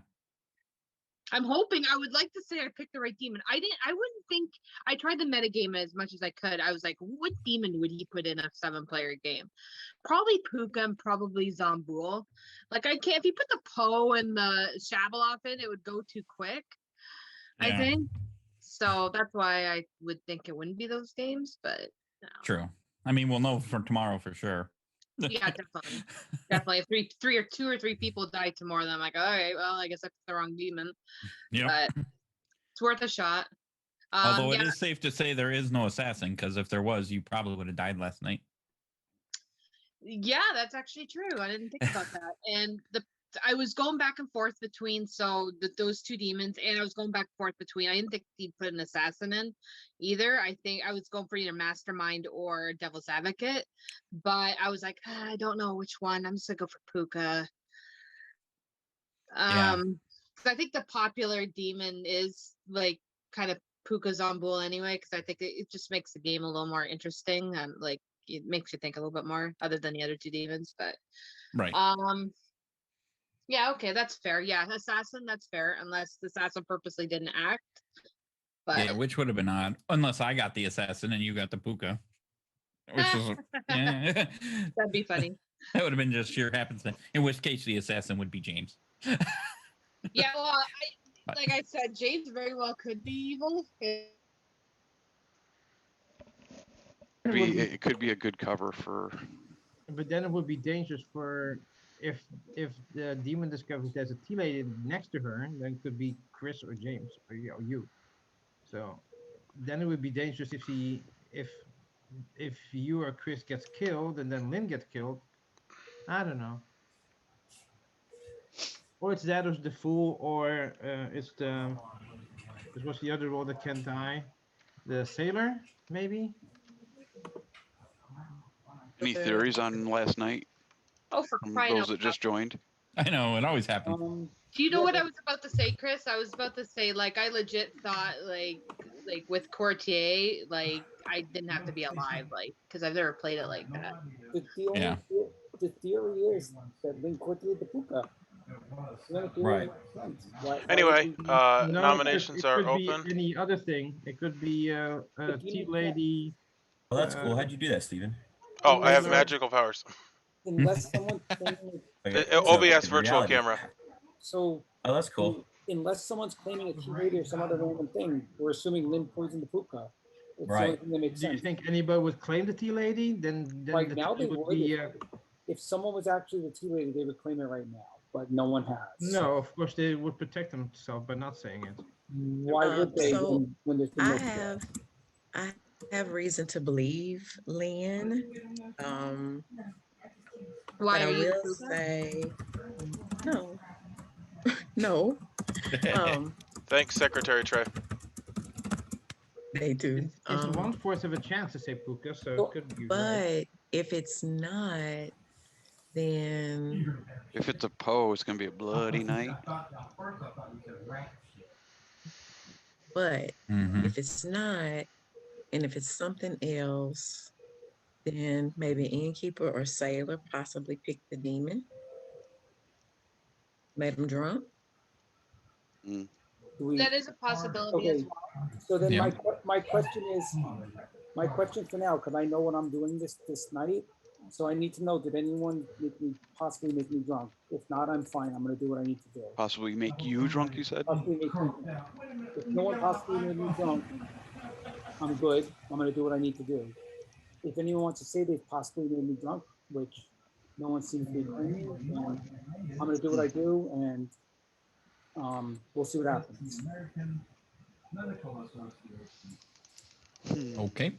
I'm hoping. I would like to say I picked the right demon. I wouldn't think. I tried the metagame as much as I could. I was like, what demon would he put in a 7-player game? Probably Puka and probably Zomboul. Like I can't. If he put the Poe and the Shabeloff in, it would go too quick. Yeah. I think. So that's why I would think it wouldn't be those games, but no. True. I mean, we'll know for tomorrow for sure. Yeah, definitely. If three or 2 or 3 people die tomorrow, then I'm like, all right, well, I guess I picked the wrong demon. Yeah, but it's worth a shot. Although it is safe to say there is no assassin, because if there was, you probably would have died last night. Yeah, that's actually true. I didn't think about that. And I was going back and forth between those 2 demons, and I was going back and forth between. I didn't think he'd put an assassin in either. I think I was going for either mastermind or devil's advocate, but I was like, I don't know which one. I'm just gonna go for Puka. Because I think the popular demon is like kind of Puka Zomboul anyway. Because I think it just makes the game a little more interesting and like it makes you think a little bit more, other than the other 2 demons. But right. Yeah, okay, that's fair. Yeah, assassin, that's fair, unless the assassin purposely didn't act. But yeah, which would have been odd, unless I got the assassin and you got the Puka. Which is that'd be funny. That would have been just sheer happenstance. In which case, the assassin would be James. Yeah, well, like I said, James very well could be evil. It could be a good cover for. But then it would be dangerous for if the demon discovers there's a tea lady next to her, then it could be Chris or James or you. So then it would be dangerous if you or Chris gets killed and then Lynn gets killed. I don't know. Or it's that or the Fool, or it's the This was the other role that can die. The sailor, maybe. Any theories on last night Oh, for from crying those out that just joined? I know it always happens. Do you know Yeah, what but- I was about to say, Chris? I was about to say, like, I legit thought, like with Courtier, like, I didn't have to be alive, like, because I've never played it like that. Yeah. The theory is that Link Courtier the Puka. The only theory Right. makes sense. Why would Anyway, you- No, nominations it are could be open. any other thing. It could be a The tea demon lady. Well, that's cool. How'd you do that, Steven? Oh, I have Sailor. magical powers. unless someone's claiming Okay, OBS in virtual reality- camera. so Oh, that's cool. unless someone's claiming a tea lady or some other random thing, we're assuming Lin poisoned the Puka. It's the only Right. thing that makes Do you sense. think anybody would claim the tea lady? Then Right the now theory they would would. be. If someone was actually the tea lady, they would claim it right now, but no one has. No, of course they would protect themselves by not saying it. Why would they So when there's been I no have reason to believe Lynn. Why But I are you? will say no. No. Thanks, Secretary Trey. They do. It's 1/4 of a chance to say Puka, so Well, it could be. Right. But if it's not, then If it's a Poe, it's gonna be a bloody night. but Mhm. if it's not, and if it's something else, then maybe Innkeeper or Sailor possibly pick the demon. Made him drunk. Do we, That is a possibility as okay, well. so then Yeah. my question is, my question for now, because I know what I'm doing this night, so I need to know, did anyone possibly make me drunk? If not, I'm fine. I'm gonna do what I need to do. Possibly make you drunk, you said? Possibly make me, if no one possibly made me drunk, I'm good. I'm gonna do what I need to do. If anyone wants to say they've possibly made me drunk, which no one seems to be claiming, then I'm gonna do what I do, and we'll see what happens. Okay.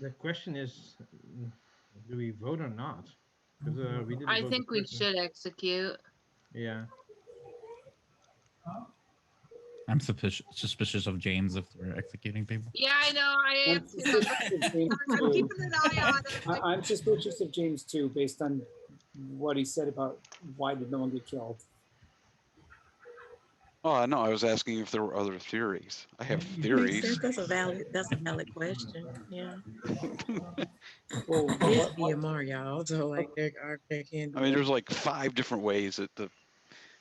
The question is, do we vote or not? Because we didn't. I vote think the we person. should execute. Yeah. I'm suspicious of James if we're executing people. Yeah, I know. I am I'm too. suspicious of James I'm too. keeping an eye on it. I'm suspicious of James too, based on what he said about why did no one get killed. Oh, no, I was asking if there were other theories. I have Makes sense. theories. That's a valid question. Yeah. Well, It is what- BMR, y'all. So like they can. I mean, there's like 5 different ways that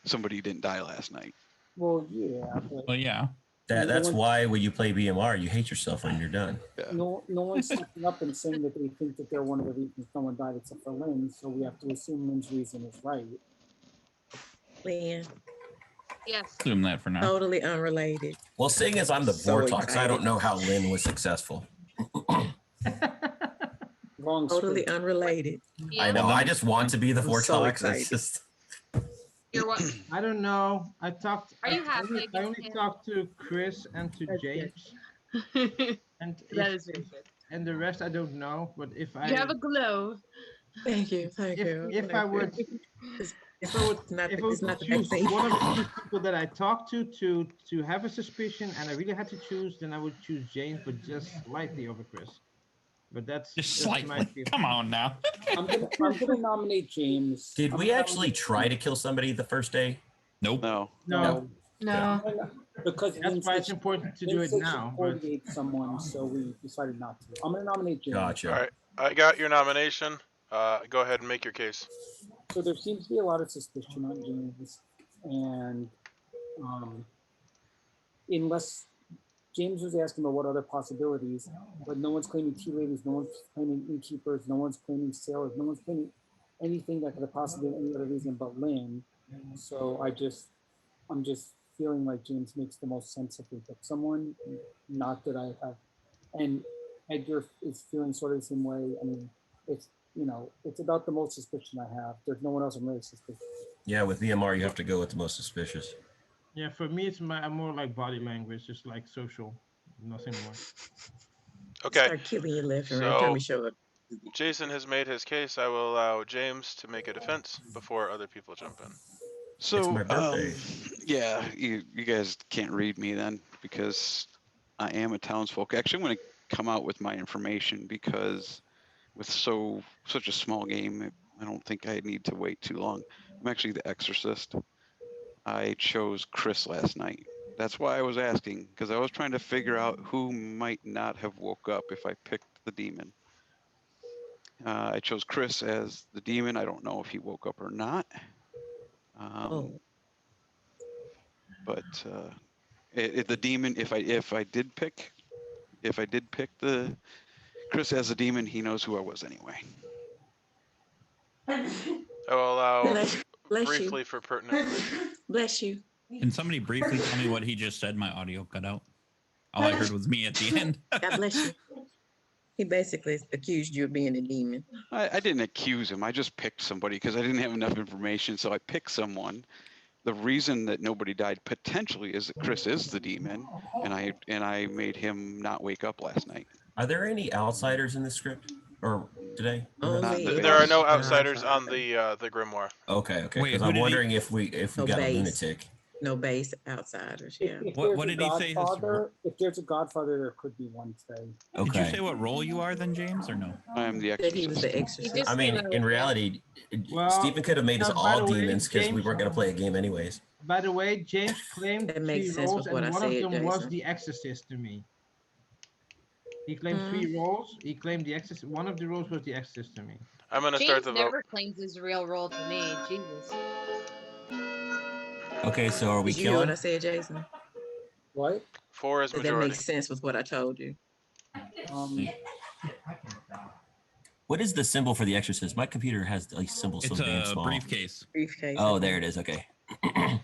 somebody didn't die last night. well, yeah, but Well, yeah. That's one- why when you play BMR, you hate yourself when you're done. no one's stepping up and saying that they think that they're one of the reasons no one died except for Lynn, so we have to assume Lynn's reason is right. Lynn, Yes. Assume that for now. totally unrelated. Well, seeing as I'm the So Vortox, I excited. don't know how Lynn was successful. Wrong. Totally script. unrelated. I know. I just want to be the I'm so Vortox. excited. It's just You're what? I don't know. I talked. Are you I happy only, I again, only Sam? talked to Chris and to That's good. James, and That if, is very good. and the rest I don't know. But if I You have a glow. Thank you. Thank if, you. if I Thank you. would It's if I would not, if I it's would not the choose vaccine. one of the 2 people that I talked to have a suspicion, and I really had to choose, then I would choose James, but just slightly over Chris. But that's Just my slightly. feeling. Come on now. I'm gonna nominate James. Did I'm we gonna actually try to kill somebody the first day? Nope. No. No, No. because that's Lynn why said it's important to Lynn do it said she now. But coordinate someone, so we decided not to. I'm gonna nominate James. Gotcha. All right, I got your nomination. Go ahead and make your case. So there seems to be a lot of suspicion on James, and unless James was asking about what other possibilities, but no one's claiming tea ladies, no one's claiming innkeepers, no one's claiming sailors, no one's claiming anything that could have possibly been any other reason but Lynn. So I'm just feeling like James makes the most sense if we pick someone. Not that I have, and Edgar is feeling sort of the same way. I mean, it's it's about the most suspicion I have. There's no one else I'm really suspicious. Yeah, with VMR, you have to go with the most suspicious. yeah, for me, it's more like body language, just like social, nothing more. Okay, Start killing you left and right. so- Time to show up. Jason has made his case. I will allow James to make a defense before other people jump in. So, my birthday. yeah, you guys can't read me then because I am a townsfolk. Actually, I'm going to come out with my information because with such a small game, I don't think I need to wait too long. I'm actually the Exorcist. I chose Chris last night. That's why I was asking, because I was trying to figure out who might not have woke up if I picked the demon. I chose Chris as the demon. I don't know if he woke up or not. Oh, But the demon, if I did pick the Chris as a demon, he knows who I was anyway. I will allow bless you. briefly for pertinent information. Bless you. Can somebody briefly tell me what he just said? My audio cut out. All I heard was me at the end. God bless you. He basically accused you of being a demon. I didn't accuse him. I just picked somebody because I didn't have enough information. So I picked someone. The reason that nobody died potentially is that Chris is the demon, and I made him not wake up last night. Are there any outsiders in the script or today? Not in the There are base. no outsiders on the grimoire. Okay, okay. Wait, Because who I'm did he- wondering if we No got a base. lunatic. No base outsiders. Yeah. If What there's a did he say his Godfather, if there's a Godfather, there could be one today. Did you Okay. say what role you are then, James, or no? I am the That he was Exorcist. the exorcist. just- I mean, Came out in with reality, Well, Stephen could have made us by the all way, demons because we James- weren't going to play a game anyways. By the way, James claimed That makes 3 sense roles, with what and I one of said, them was Jason. the Exorcist to me. He claimed 3 roles. He claimed the Exorcist. One of the roles was the Exorcist to me. I'm gonna start James the never vote. claims his real role to me. Jesus. Okay, so are we Did you hear what killing? I said, Jason? What? 4 is That majority. makes sense with what I told you. What is the symbol for the Exorcist? My computer has like symbols so It's damn a small. briefcase. Briefcase. Oh, there it is. Okay.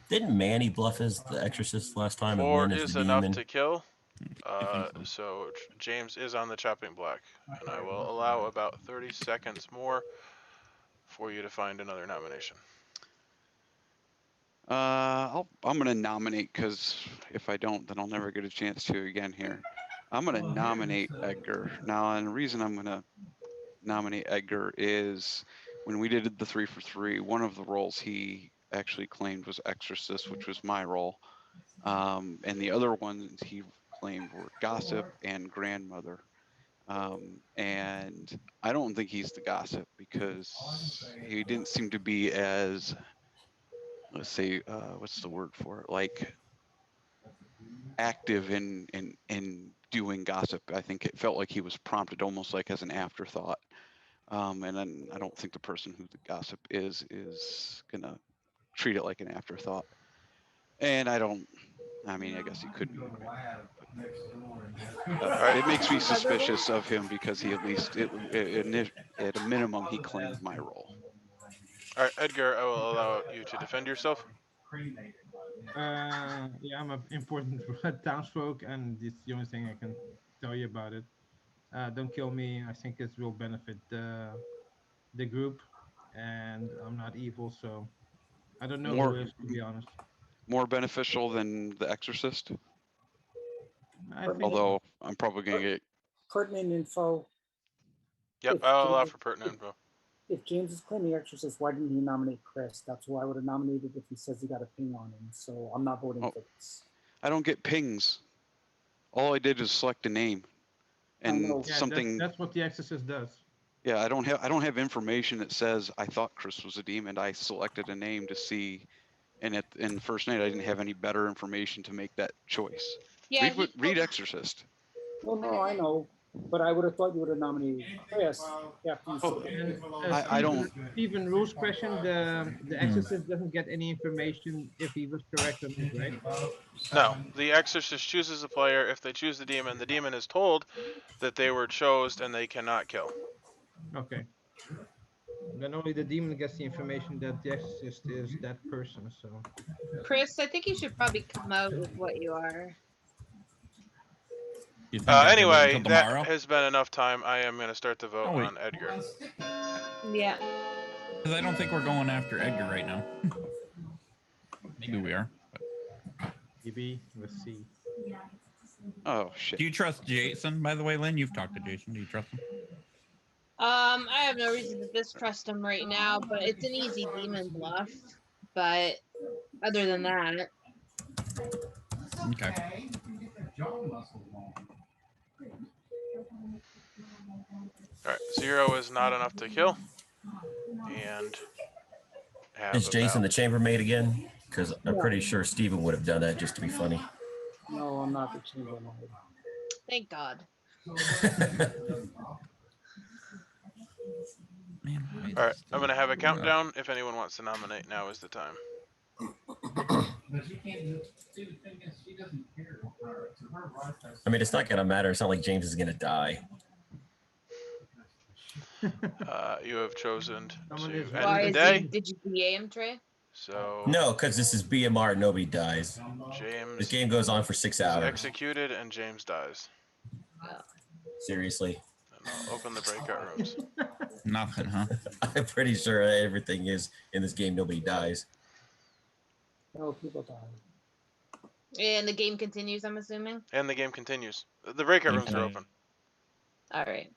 Didn't Manny bluff as the Exorcist last time and 4 win as is the enough demon? to kill. I think So James is on the chopping block, and I will allow about 30 seconds more for you to find another nomination. I'm gonna nominate because if I don't, then I'll never get a chance to again here. I'm gonna nominate Edgar. Now, and the reason I'm gonna nominate Edgar is when we did the 3 for 3, one of the roles he actually claimed was Exorcist, which was my role, and the other ones he claimed were Gossip and Grandmother. And I don't think he's the Gossip because he didn't seem to be as, let's say, what's the word for it? Like active in doing gossip. I think it felt like he was prompted almost like as an afterthought. And then I don't think the person who the gossip is gonna treat it like an afterthought. And I mean, I guess he could be. Right? It makes me suspicious of him because he at least, at a minimum, he claimed my role. All right, Edgar, I will allow you to defend yourself. Yeah, I'm an important townsfolk, and it's the only thing I can tell you about it. Don't kill me. I think it will benefit the group, and I'm not evil, so I don't know who is, to be honest. More beneficial than the Exorcist. I think Although I'm probably gonna get. Pertinent info. Yep, If I'll allow James- for pertinent info. If James is claiming Exorcist, why didn't he nominate Chris? That's who I would have nominated if he says he got a ping on him. So I'm not voting for this. I don't get pings. All I did is select a name, and Yeah, something. that's what the Exorcist does. Yeah, I don't have information that says I thought Chris was a demon. I selected a name to see, and in the first night I didn't have any better information to make that choice. Yeah, Read Exorcist. No, I know, but I would have thought you would have nominated Chris after you said it. I don't. Stephen Rule's question: the Exorcist doesn't get any information if he was correct or not, right? No, the Exorcist chooses a player. If they choose the demon is told that they were chosen and they cannot kill. Okay. Then only the demon gets the information that the Exorcist is that person. So. Chris, I think you should probably come out with what you are. You think I could wait Anyway, until that tomorrow? has been enough time. I am going to start the vote Oh, wait. on Edgar. Yeah. Because I don't think we're going after Edgar right now. Maybe we are. Maybe. Let's see. Oh shit. Do you trust Jason, by the way, Lynn? You've talked to Jason. Do you trust him? I have no reason to distrust him right now, but it's an easy demon bluff. But other than that, Okay. You get the jaw muscles on. All right, 0 is not enough to kill, and have Is a Jason the balance. chambermaid again? Because I'm No. pretty sure Steven would have done that just to be funny. No, I'm not the chambermaid. thank God. Man, why is All right, this I'm still- gonna have a countdown. If anyone wants to nominate, now is the time. But she can't do. See, the thing is, she doesn't care. To her, right? I mean, it's not gonna matter. It's not like James is gonna die. You have chosen Someone to is end Why the is day. he? Did you DA him, Trey? So No, because this is BMR. Nobody dies. This James game goes on for 6 is hours. executed, and James dies. Seriously. And I'll open the breakout rooms. Nothing, huh? I'm pretty sure everything is in this game. Nobody dies. No, people die. And the game continues, I'm assuming. And the game continues. The breakout Game rooms are play. open. All right.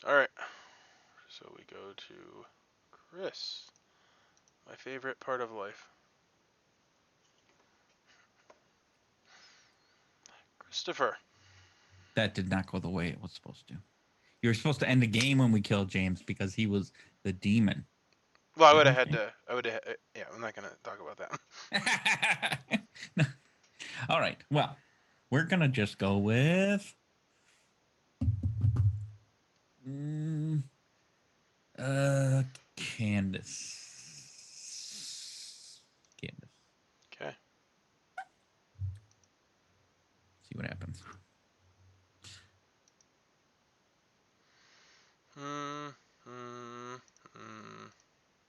All right. So we go to Chris. My favorite part of life. Christopher. That did not go the way it was supposed to. You were supposed to end the game when we killed James because he was the demon. Well, I would have had to. Yeah, I'm not gonna talk about that. No. All right. Well, we're gonna just go with Candace. Candace. Okay. See what happens.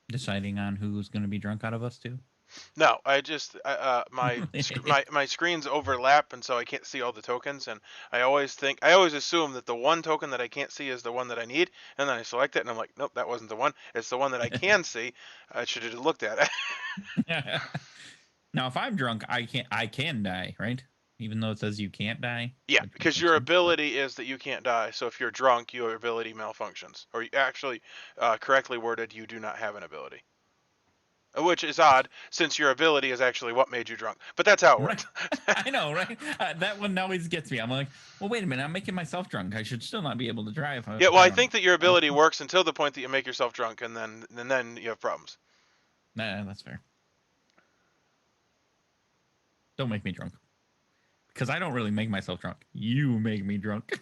Deciding on who's going to be drunk out of us two. No, I just my screens overlap, and so I can't see all the tokens. And I always assume that the one token that I can't see is the one that I need, and then I select it, and I'm like, nope, that wasn't the one. It's the one that I can see. I should have looked at it. Now, if I'm drunk, I can die, right? Even though it says you can't die. Yeah, because your ability is that you can't die. So if you're drunk, your ability malfunctions, or you actually, correctly worded, you do not have an ability. Which is odd, since your ability is actually what made you drunk. But that's how it works. Right. I know, right? That one always gets me. I'm like, well, wait a minute. I'm making myself drunk. I should still not be able to drive. Yeah, well, I think that your ability works until the point that you make yourself drunk, and then you have problems. Nah, that's fair. Don't make me drunk. Because I don't really make myself drunk. You make me drunk.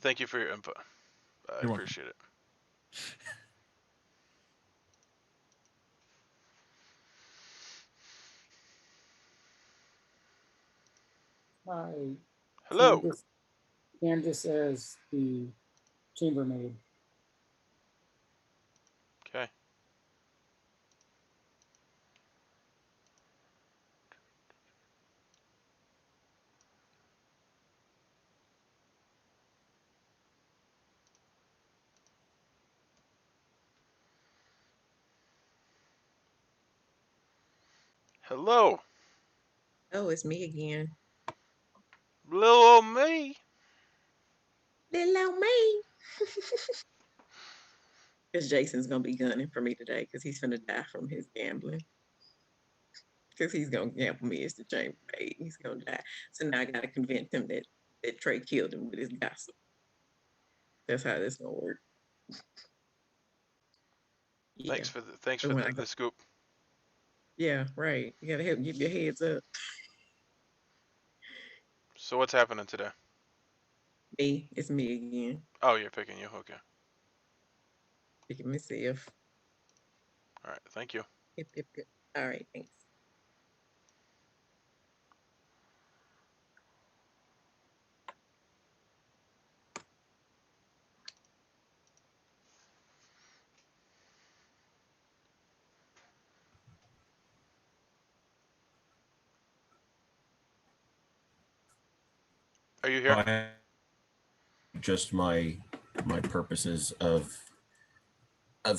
Thank you for your input. I You're appreciate it. Hi. Hello. Candace as the chambermaid. Okay. Hello. Oh, it's me again. Little old me. Little old me. Because Jason's gonna be gunning for me today because he's gonna die from his gambling. Because he's gonna gamble me as the chambermaid. He's gonna die. So now I gotta convince him that Trey killed him with his gossip. That's how this gonna work. Yeah. Thanks for So when I the go, scoop. yeah, right. You gotta help give your heads up. So what's happening today? Me, it's me again. Oh, you're picking you. Okay. Picking myself. All right. Thank you. Yep, yep, yep. All right, thanks. Are you here? just my purposes of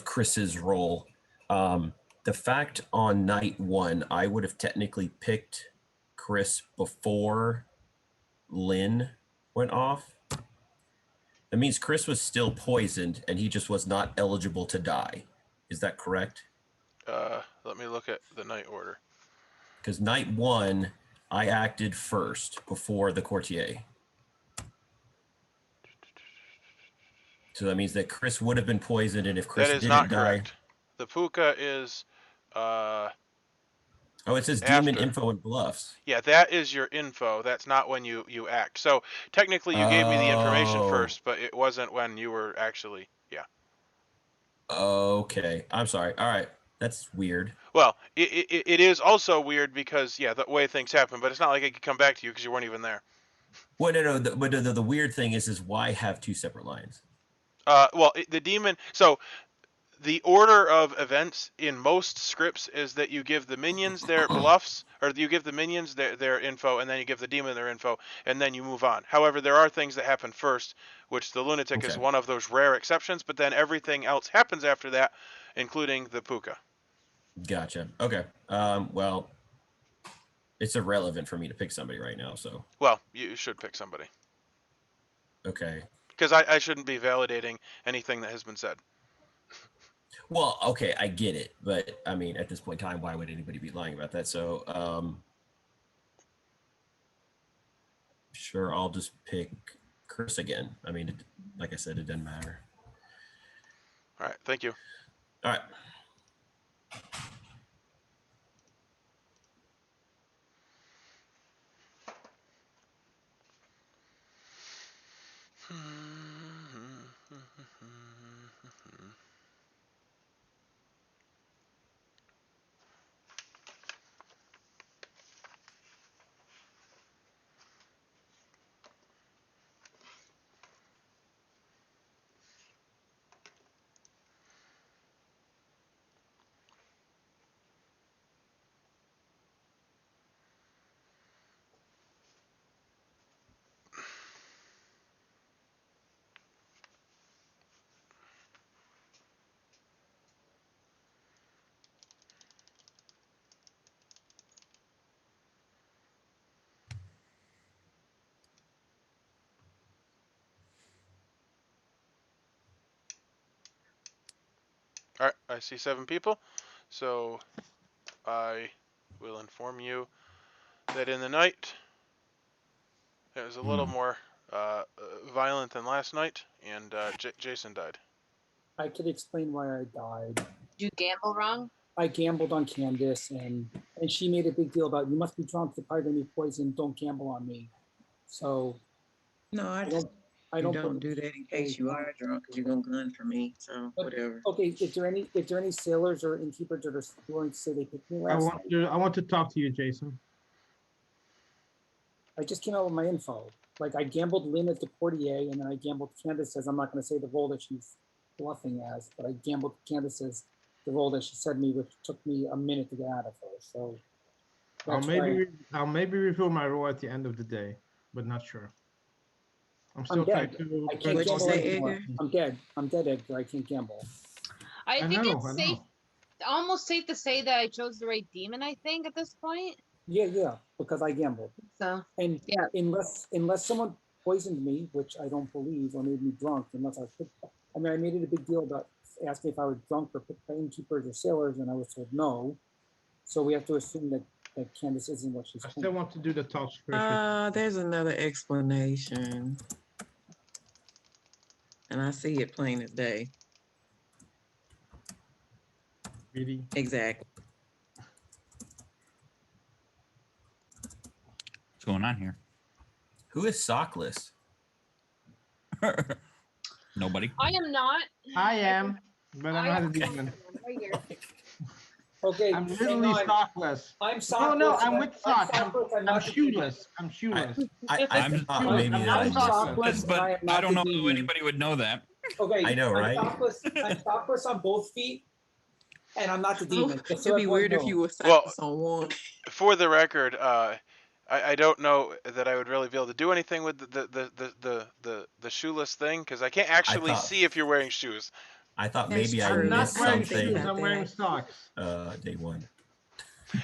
Chris's role. The fact on night 1, I would have technically picked Chris before Lynn went off. That means Chris was still poisoned and he just was not eligible to die. Is that correct? Let me look at the night order. Because night 1, I acted first before the courtier. So that means that Chris would have been poisoned, and if Chris That is didn't not die, correct. The puka is. Oh, it says After. demon info and bluffs. Yeah, that is your info. That's not when you act. So technically, you gave me the information first, but it wasn't when you were actually. Yeah. Okay, I'm sorry. All right, that's weird. Well, it is also weird because the way things happen, but it's not like I could come back to you because you weren't even there. Well, no. But the weird thing is why have 2 separate lines? Well, the demon. So the order of events in most scripts is that you give the minions their bluffs, or you give the minions their info, and then you give the demon their info, and then you move on. However, there are things that happen first, which the lunatic is one of those rare exceptions, but then everything else happens after that, including the puka. Gotcha. Okay. Well, it's irrelevant for me to pick somebody right now, so. Well, you should pick somebody. Okay. Because I shouldn't be validating anything that has been said. Well, okay, I get it, but I mean, at this point in time, why would anybody be lying about that? So, sure, I'll just pick Chris again. I mean, like I said, it doesn't matter. All right, thank you. All right. All right, I see 7 people, so I will inform you that in the night it was a little more violent than last night, and Jason died. I could explain why I died. Did you gamble wrong? I gambled on Candace, and she made a big deal about, you must be drunk, you're probably gonna be poisoned, don't gamble on me. So No, I don't do that in case you are drunk, because you're gonna gun for me. So whatever. Okay, is there any sailors or innkeepers that are willing to say they picked me last night? I want to talk to you, Jason. I just came out with my info. Like, I gambled Lynn at the courtier, and then I gambled Candace's. I'm not going to say the role that she's bluffing as, but I gambled Candace's, the role that she said me, which took me a minute to get out of her. So I'll maybe reveal my role at the end of the day, but not sure. I'm still trying to. I can't gamble anymore. I'm dead. I'm dead, Edgar. I can't gamble. I think it's safe, almost safe to say that I chose the right demon, I think, at this point. Yeah, because I gambled. So, and yeah, unless someone poisoned me, which I don't believe, or made me drunk, unless I picked, I mean, I made it a big deal about asking if I was drunk or picked by innkeepers or sailors, and I was told no. So we have to assume that Candace isn't what she's. I still want to do the talks first. There's another explanation, and I see it plain as day. Really? Exactly. What's going on here? Who is sockless? Nobody. I am not. I am, but I'm not a demon. Right here. Okay, I'm literally sockless. I'm sockless. No, I'm with socks. I'm shoeless. I'm shoeless. I'm sockless, but I don't know how anybody would know that. Okay, I know, right? I'm sockless on both feet, and I'm not the demon. It'd be weird if you were well, on one. For the record, I don't know that I would really be able to do anything with the shoeless thing because I can't actually thought- see if you're wearing shoes. I thought That's maybe I true. I'm not missed wearing Think shoes. about something I'm wearing that. socks. day one.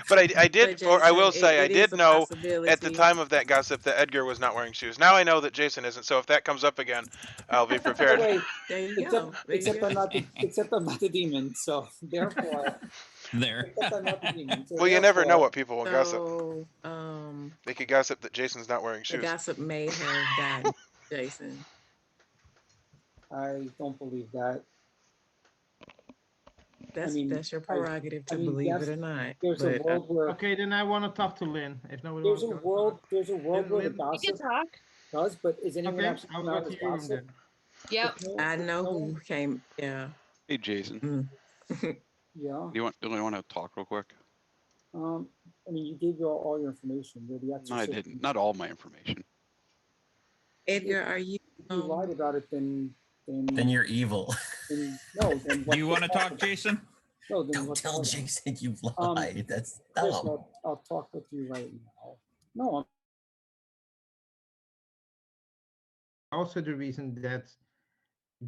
But I did, But or I will Jason, say, I it is did a know at the possibility. time of that gossip that Edgar was not wearing shoes. Now I know that Jason isn't. So if that comes up again, I'll be Oh, prepared. wait, There you except go. There you go. except I'm not the demon, so therefore, There. except I'm not the demon. So Well, you never know therefore, what people will gossip. So, They could gossip that Jason's not wearing the shoes. gossip may have gotten Jason. I don't believe that. That's mean, your prerogative to I mean, believe yes, it or not. there's a But world where Okay, then I want to talk to Lynn. If nobody there's wants a to world talk. there's a world where the Lynn, You can gossip talk. does, but is anyone okay, actually I'll coming go out to as your room gossip? then. Yep. I know who came. Yeah. Hey, Jason. Yeah. Do you want to talk real quick? I mean, you gave all your information. You're the No, I exorcist. didn't. Not all my information. Edgar, are you? If you lied about it, then You're evil. no. Then Do you want to talk, Jason? No, then Don't what's tell the point? Jason you lied. That's Chris, dumb. I'll talk with you right now. No, Also, the reason that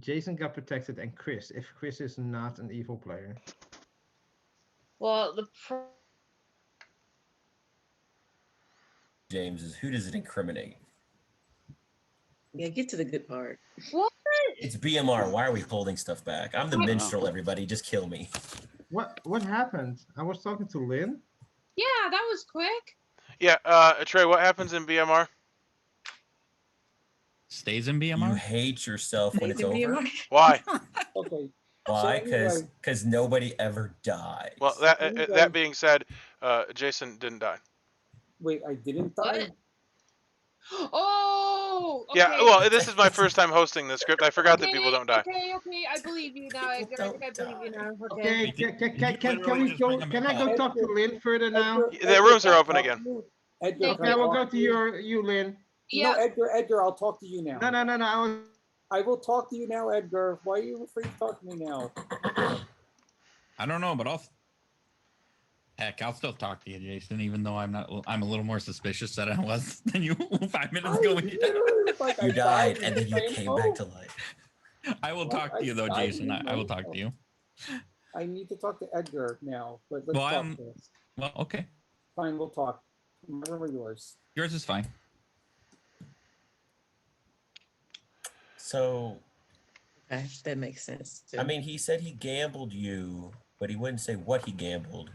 Jason got protected and Chris, if Chris is not an evil player. Well, James is who does it incriminate? Yeah, get to the good part. what? It's BMR. Why are we holding stuff back? I'm the I don't minstrel, everybody. Just kill me. What happened? I was talking to Lynn. Yeah, that was quick. Yeah, Trey, what happens in BMR? Stays in You BMR? hate yourself when it's Nathan over. BMR? Why? okay. Why? So anyway, Because nobody ever dies. Well, that being said, Jason didn't die. wait, I didn't die. What? Oh, okay. Yeah, well, this is my first time hosting this script. I forgot that Okay, people don't die. Okay, I believe you now, People Edgar. I think I don't believe you die. now. Okay. Okay, can literally we just go? bring him Can back I go up. talk to Lynn further now? The rooms are I'll open talk again. to you. Edgar, Okay. can Okay, I will talk go to you, Lynn. No, Yeah. Edgar, I'll talk to you now. No. I will talk to you now, Edgar. Why are you afraid to talk to me now? I don't know, but I'll still talk to you, Jason, even though I'm a little more suspicious that I was than you 5 minutes ago when you died. You died, and then you came back to life. I will talk to you though, Jason. I will talk to you. I need to talk to Edgar now, but let's Well, talk first. Well, okay. Fine, we'll talk. My room or yours? Yours is fine. So, Okay, that makes sense. Too. I mean, he said he gambled you, but he wouldn't say what he gambled.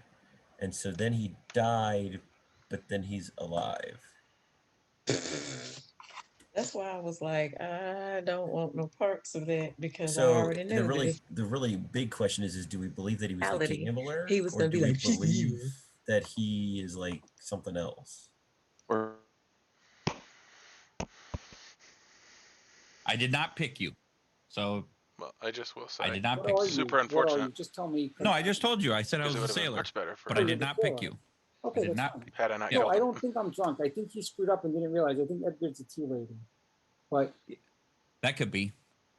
And so then he died, but then he's alive. That's why I was like, I don't want no parts of that because I So already the knew that really big question is do we believe that he was the reality, gambler, he was or gonna do be we like, "She's believe evil." that he is like something else? Or I did not pick you, so Well, I just will say. I did not What pick are you. you? Super What are unfortunate. you? Just tell me. No, I just told you. I said I Because was it a would have been sailor, much better for but I Oh, did you're not the pick sailor. you. Okay, I did that's not. fine. had I not Yeah. No, killed I him. don't think I'm drunk. I think he screwed up and didn't realize. I think Edgar's a tea lady. But That could be.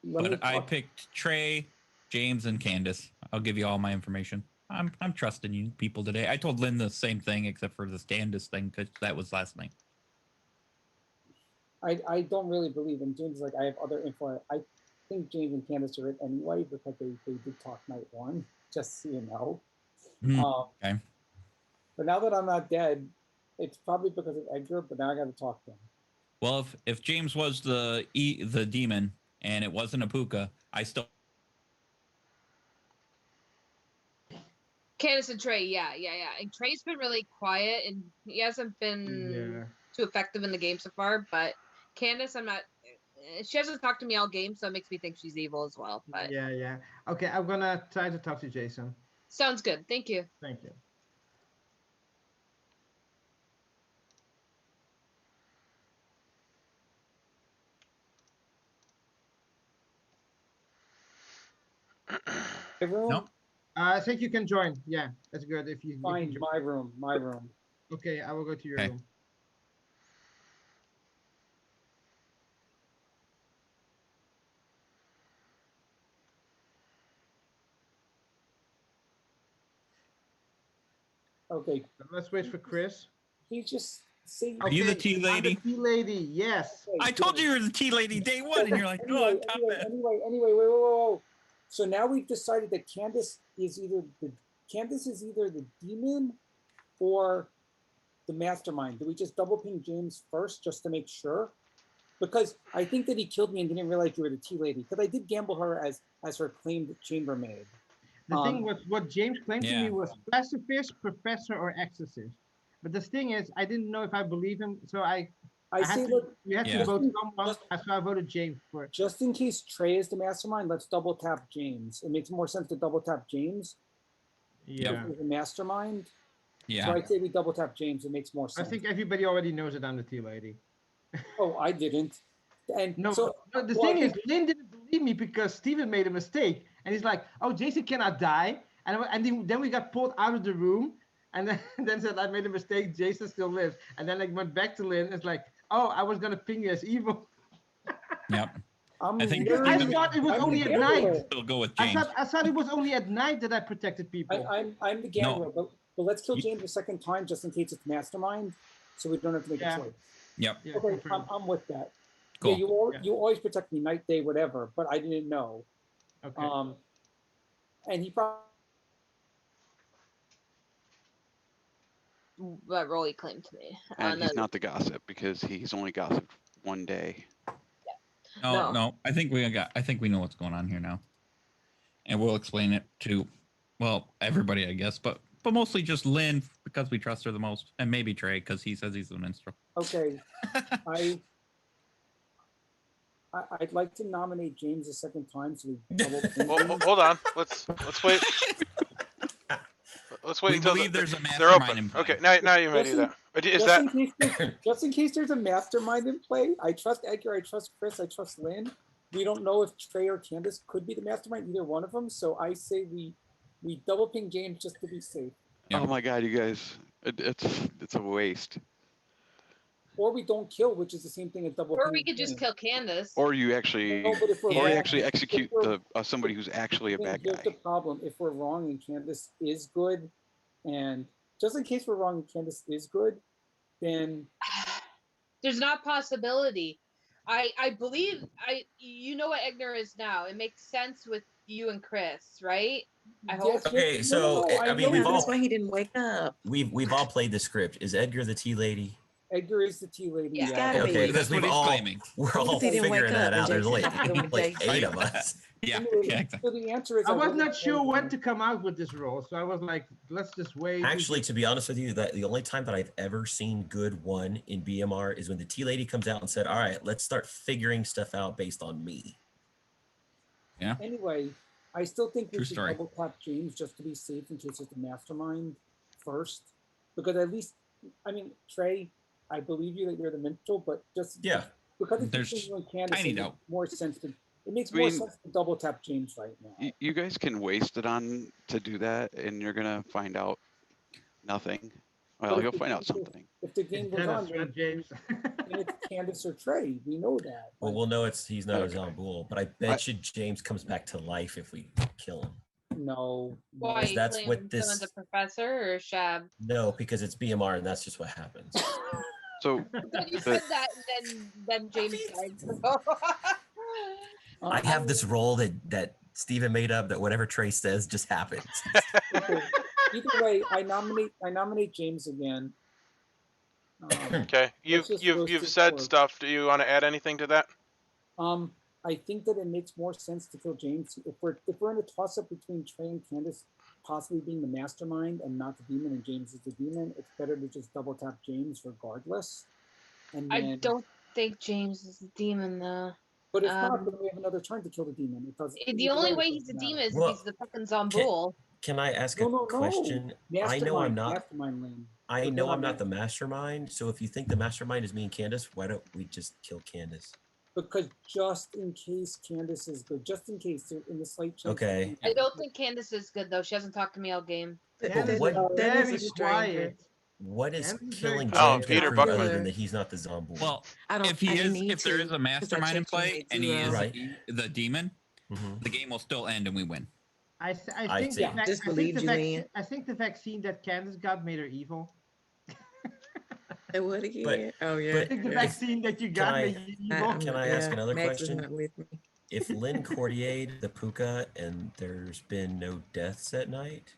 let me But I talk. picked Trey, James, and Candace. I'll give you all my information. I'm trusting you people today. I told Lynn the same thing except for this Candace thing because that was last night. I don't really believe in James. Like I have other info. I think James and Candace are it anyway because they did talk night one. Just so you know. Okay. But now that I'm not dead, it's probably because of Edgar. But now I got to talk to him. Well, if James was the demon and it wasn't a puka, I still. Candace and Trey, yeah. And Trey's been really quiet and he hasn't been too effective in the game so far. But Candace, I'm not. She hasn't talked to me all game, so it makes me think she's evil as well. But Yeah. Okay, I'm gonna try to talk to Jason. sounds good. Thank you. Thank you. My room. No. I think you can join. Yeah, that's good. If you Fine. can join. My room. Okay, I will go to your Okay. room. Okay. Let's wait for Chris. He's just See, Are you the Okay, tea I'm the lady? tea lady. Yes. okay, I told good. you were the tea lady day one, and you're like, no, I'm top man. Anyway, wait. So now we've decided that Candace is either the demon or the mastermind. Do we just double ping James first just to make sure? Because I think that he killed me and didn't realize you were the tea lady. Because I did gamble her as her claimed chambermaid. The thing was, what James claimed to me Yeah. was pacifist, professor, or exorcist. But the thing is, I didn't know if I believe him, so I I had say, to, look, we had Yeah. to vote Just- someone, so I voted James for it. just in case Trey is the mastermind, let's double tap James. It makes more sense to double tap James Yeah. if he's the mastermind. So Yeah. I say we double tap James. It makes more I sense. think everybody already knows that I'm the tea lady. Oh, I didn't. And No, so no, the well, I thing is, think- Lynn didn't believe me because Steven made a mistake. And he's like, oh, Jason cannot die. And then we got pulled out of the room. And then, then said, I made a mistake. Jason still lives. And then I went back to Lynn. It's like, oh, I was going to ping you as evil. Yep. I'm I think Because I literally- thought it was I'm only the at night. gambler. Still go with I James. thought it was only at night that I protected people. I'm the gambler, but let's kill You- James a second time just in case it's mastermind, so we don't have to make Yeah. a choice. Yep. Yeah, Okay, confirmed. I'm with that. Cool. Yeah, you always protect me night, day, whatever, but I didn't know. Okay. And he probably What role he claimed to me. And No, he's not the gossip because he's only gossiped one day. No, No. no. I think we know what's going on here now, and we'll explain it to, well, everybody, I guess, but mostly just Lynn because we trust her the most, and maybe Trey because he says he's the minstrel. okay. I'd like to nominate James a second time, so we double ping Well, him. hold on. Let's wait. Let's wait We until believe there's a they're mastermind open. in play. Okay, now you may do that. Is that Just in case there's a mastermind in play, I trust Edgar, I trust Chris, I trust Lynn. We don't know if Trey or Candace could be the mastermind, either one of them. So I say we double ping James just to be safe. Yeah. Oh my God, you guys, it's a waste. Or we don't kill, which is the same thing as double or ping we could just James. kill Candace. Or you actually, No, but if we're or you wrong- actually execute if we're- the somebody who's actually a Then bad here's the guy. problem. If we're wrong and Candace is good, and just in case we're wrong and Candace is good, then There's not possibility. I believe you know what Egner is now. It makes sense with you and Chris, right? I hope. Yes, Okay, no, so, I mean, know we've Yeah, all- that's why he didn't wake up. We've all played the script. Is Edgar the tea lady? Edgar is the tea lady. He's yeah. gotta be. Okay, That's because what we've he's all claiming. we're all Because he didn't wake figuring that up and out. There's Jason only had to go with like Jason. 8 of us. Yeah. Anyway, Yeah, exactly. so the answer is I was voted not sure when James. to come out with this role. So I was like, let's just wait. Actually, to be honest with you, that the only time that I've ever seen good one in BMR is when the tea lady comes out and said, "All right, let's start figuring stuff out based on me." Anyway, I still think we True should story. double tap James just to be safe in case it's a mastermind first. Because at least, I mean, Trey, I believe you that you're the mental, but just Yeah. because it's There's between you and Candace, tiny it makes doubt. more sense to it makes I more mean- sense to double tap James right now. You guys can waste it on to do that, and you're gonna find out nothing. Well, But you'll if the find out game goes- something. If the game It's goes on, Dennis, not James. then it's Candace or Trey. We know that. Well, Like, we'll know he's not a Okay. Zomboul, but I bet you James comes back to life if we kill him. no. Why no. you that's claim what someone's this- a professor or Shab? No, because it's BMR and that's just what happens. So Then you The- said that, and then James died. I have this role that Steven made up that whatever Trey says just happens. Okay. Either way, I nominate James again. okay? Let's just roast You've his said corpse. stuff. Do you want to add anything to that? I think that it makes more sense to kill James if we're in a toss up between Trey and Candace possibly being the mastermind and not the demon, and James is the demon. It's better to just double tap James regardless. And then, I don't think James is a demon though. But if not, then we have another turn to kill the demon. It does. The either only it way he's doesn't a matter. demon is Well, if he's the fucking Zomboul. Can I ask No, a question? I know I'm Mastermind, not. Mastermind Lane. I But know then I'm not the mastermind. So if you think the mastermind is me and Candace, why don't we just kill Candace? Because just in case Candace is good, just in case they're in the slight chance. Okay. I don't think Candace is good though. She hasn't talked to me all game. Candace what- is that is very a stranger. quiet. What is Candace is very killing quiet. James Peter gonna prove Buckman. other than that he's not the Zomboul? Well, I don't. if he I didn't is, need if there to, is a 'cause I mastermind in checked when play they and do, he is Right. the demon, Mhm. the game will still end and we win. I I'd think say- the vac- Just I think believe the you, vaccine. man. I think the vaccine that Candace got made her evil. Say what again? Oh yeah. Take the yeah. vaccine that you got. I- that you evil. I'm Can not- I ask yeah, another Max is question? not with me. If Lynn courtiered the puka and there's been no deaths at night,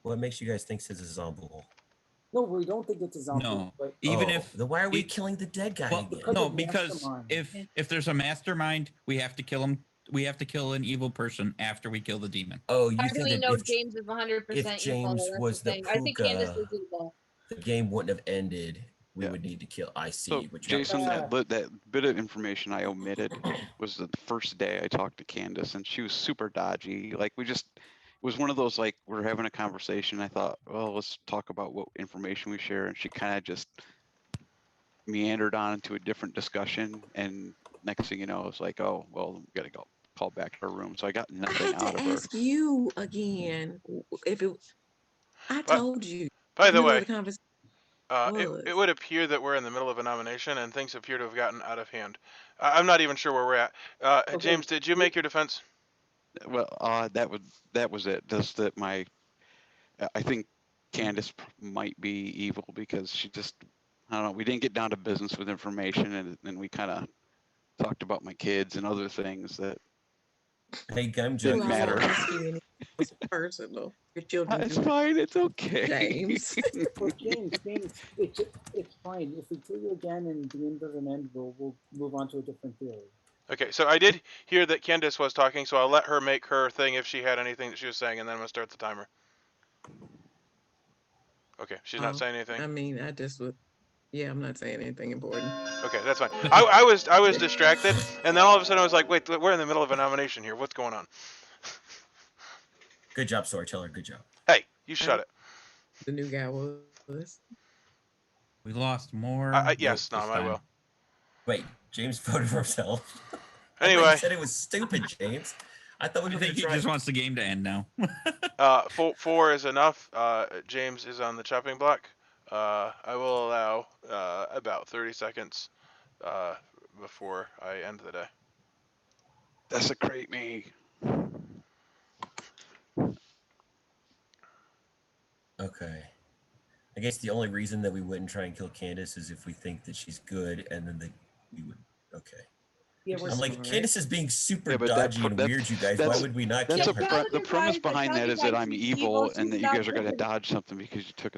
what makes you guys think this is zombable? No, we don't think it's a zombie. No, But even Oh, if then why are we it- killing the dead guy well, again? Because no, of because mastermind. if there's a mastermind, we have to kill him. We have to kill an evil person after we kill the demon. Oh, you How do think we that know if James is 100% evil? James That's was the the thing. I think Candace puka, is evil. the game wouldn't have ended. We Yeah. would need to kill. I see So, what you're Jason, saying. that bit of information I omitted was the first day I talked to Candace, and she was super dodgy. Like, it was one of those, like, we're having a conversation. I thought, well, let's talk about what information we share. And she kind of just meandered on into a different discussion. And next thing you know, it's like, oh, well, we got to go call back to her room. So I got I nothing had out to of her. ask you again if it. I But- told you. By the middle of way, the conversation it was. would appear that we're in the middle of a nomination and things appear to have gotten out of hand. I'm not even sure where we're at. Okay. James, did you make your defense? Well, that was it. Just that I think Candace might be evil because she just, I don't know, we didn't get down to business with information, and then we kind of talked about my kids and other things that Hey, I'm didn't judging. I matter. won't ask you anything. It's personal. Your children it's do fine, it's okay. James. Well, James, it's fine. If we kill you again and the game doesn't end, we'll move on to a different theory. Okay, so I did hear that Candace was talking, so I'll let her make her thing if she had anything that she was saying, and then I'm gonna start the timer. Okay, she's not saying anything. I mean, I just would. Yeah, I'm not saying anything important. Okay, that's fine. I was distracted, and then all of a sudden I was like, wait, we're in the middle of a nomination here. What's going on? Good job, storyteller. Good job. Hey, you shut it. The new guy was. We lost more. Yes, votes Nom, this I time. will. Wait, James voted for himself. I thought Anyway. you said it was stupid, James. I thought we I were think going he to try. just wants the game to end now. 4 is enough. James is on the chopping block. I will allow about 30 seconds before I end the day. Desecrate me. Okay. I guess the only reason that we wouldn't try and kill Candace is if we think that she's good, and then we would. Okay. Yeah, we're I'm like, smart. Candace is being super Yeah, but dodgy and weird, you guys. Why that's- would we not That's kill a her? Tell the you premise guys, I behind tell that you is that guys I'm she's evil, evil, and that she's you guys not are going to good. dodge something because you took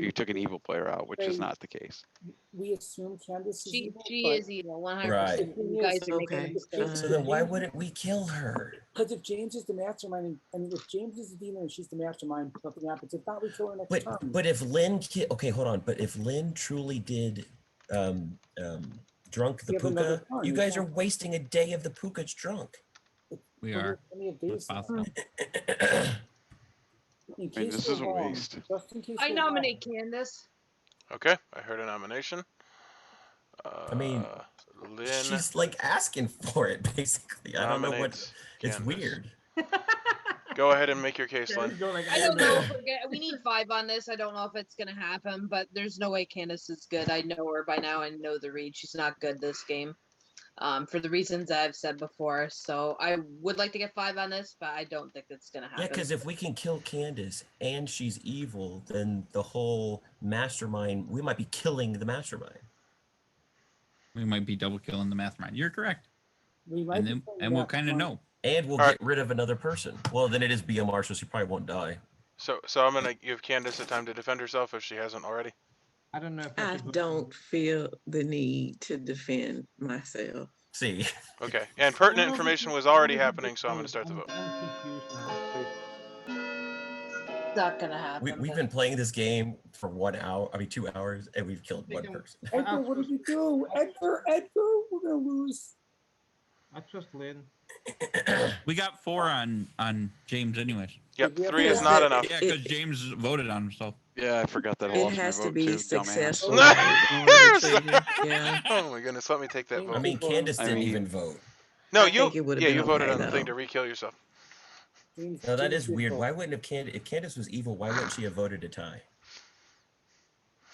you took an evil player out, which is Hey. not the case. we assume Candace is She evil. is evil, 100%. Right. You guys are making a Okay, mistake. fine. So then why wouldn't we kill her? Because if James is the mastermind, and if James is the demon and she's the mastermind, nothing happens. If not, we kill her next turn. But if Lynn, okay, hold on. But if Lynn truly did drunk the We have another puka, turn, you we guys are can't- wasting a day of the puka's drunk. We But are. plenty of That's days left. possible. In I mean, case this we're is a wrong, waste. just in case I we're nominate Candace. Okay, I heard a nomination. I mean, Lynn she's like asking for it, basically. I don't know what. nominates It's Candace. weird. Go ahead and make your case, Yeah, Lynn. he's going like, I don't know if we need 5 on this. I don't know if it's gonna happen, but there's no way Candace is good. I know her by now and know the read. She's not good this game. For the reasons I've said before. So I would like to get 5 on this, but I don't think it's gonna happen. Yeah, because if we can kill Candace and she's evil, then the whole mastermind, we might be killing the mastermind. We might be double killing the mastermind. You're correct. We might And be then killing and the we'll kind of mastermind. know. And we'll All get rid of another person. Well, then it is BMR, so she probably won't die. So I'm gonna give Candace a time to defend herself if she hasn't already. I don't know if I should vote for don't feel the need to defend myself. See, Okay, and pertinent information was already happening, so I'm gonna start the vote. I'm confused now. It's not gonna happen. we've but- been playing this game for 1 hour, 2 hours, and we've killed one Think I'm- person. Edgar, what did you do? Edgar, we're gonna lose. I trust Lynn. We got 4 on James anyways. Yep, Yeah, 3 is but- not enough. Yeah, because James voted on himself. Yeah, I forgot that I It lost my has to vote be too, successful. dumbass. in order to trigger. Yeah. Oh my goodness, let me take that I I vote. mean, Candace I didn't mean- even vote. No, I you. think it would've Yeah, been you voted okay, on the thing though. to re-kill yourself. James, No, that James is did weird. vote. Why wouldn't if Candace was evil, why wouldn't she have voted to tie?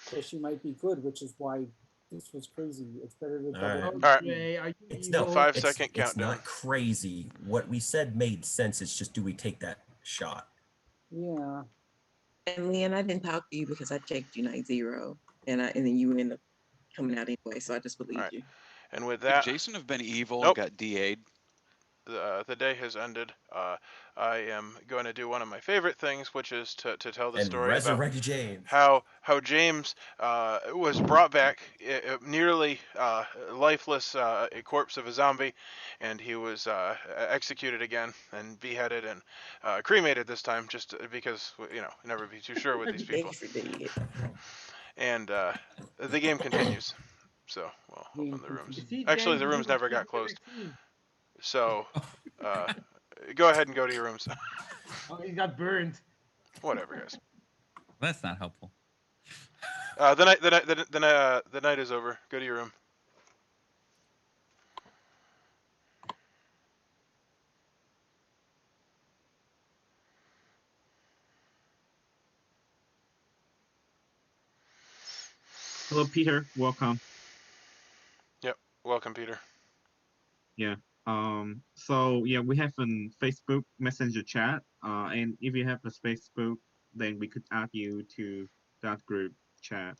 Because she might be good, which is why this was crazy. It's better to double. Alright. All right. Jay, are you It's evil? no 5 it's, second It's countdown. not crazy. What we said made sense. It's just, do we take that shot? Yeah. And Lynn, I didn't talk to you because I checked you night 0. and then you end up coming out anyway. So I just believed right. you. And with Could that, Jason have been evil Nope. and got DA'd? the day has ended. I am going to do one of my favorite things, which is to tell the And story about resurrect James. how James was brought back, nearly lifeless, a corpse of a zombie, and he was executed again and beheaded and cremated this time, just because never be too sure with these people. And the game continues. So we'll open the rooms. You see, Actually, James, the this rooms is a never got sympathetic closed. team. So go ahead and go to your rooms. Oh, he got burned. Whatever, guys. That's not helpful. The night is over. Go to your room. Hello, Peter. Welcome. Yep. Welcome, Peter. Yeah. So yeah, we have a Facebook Messenger chat. And if you have a Facebook, then we could add you to that group chat.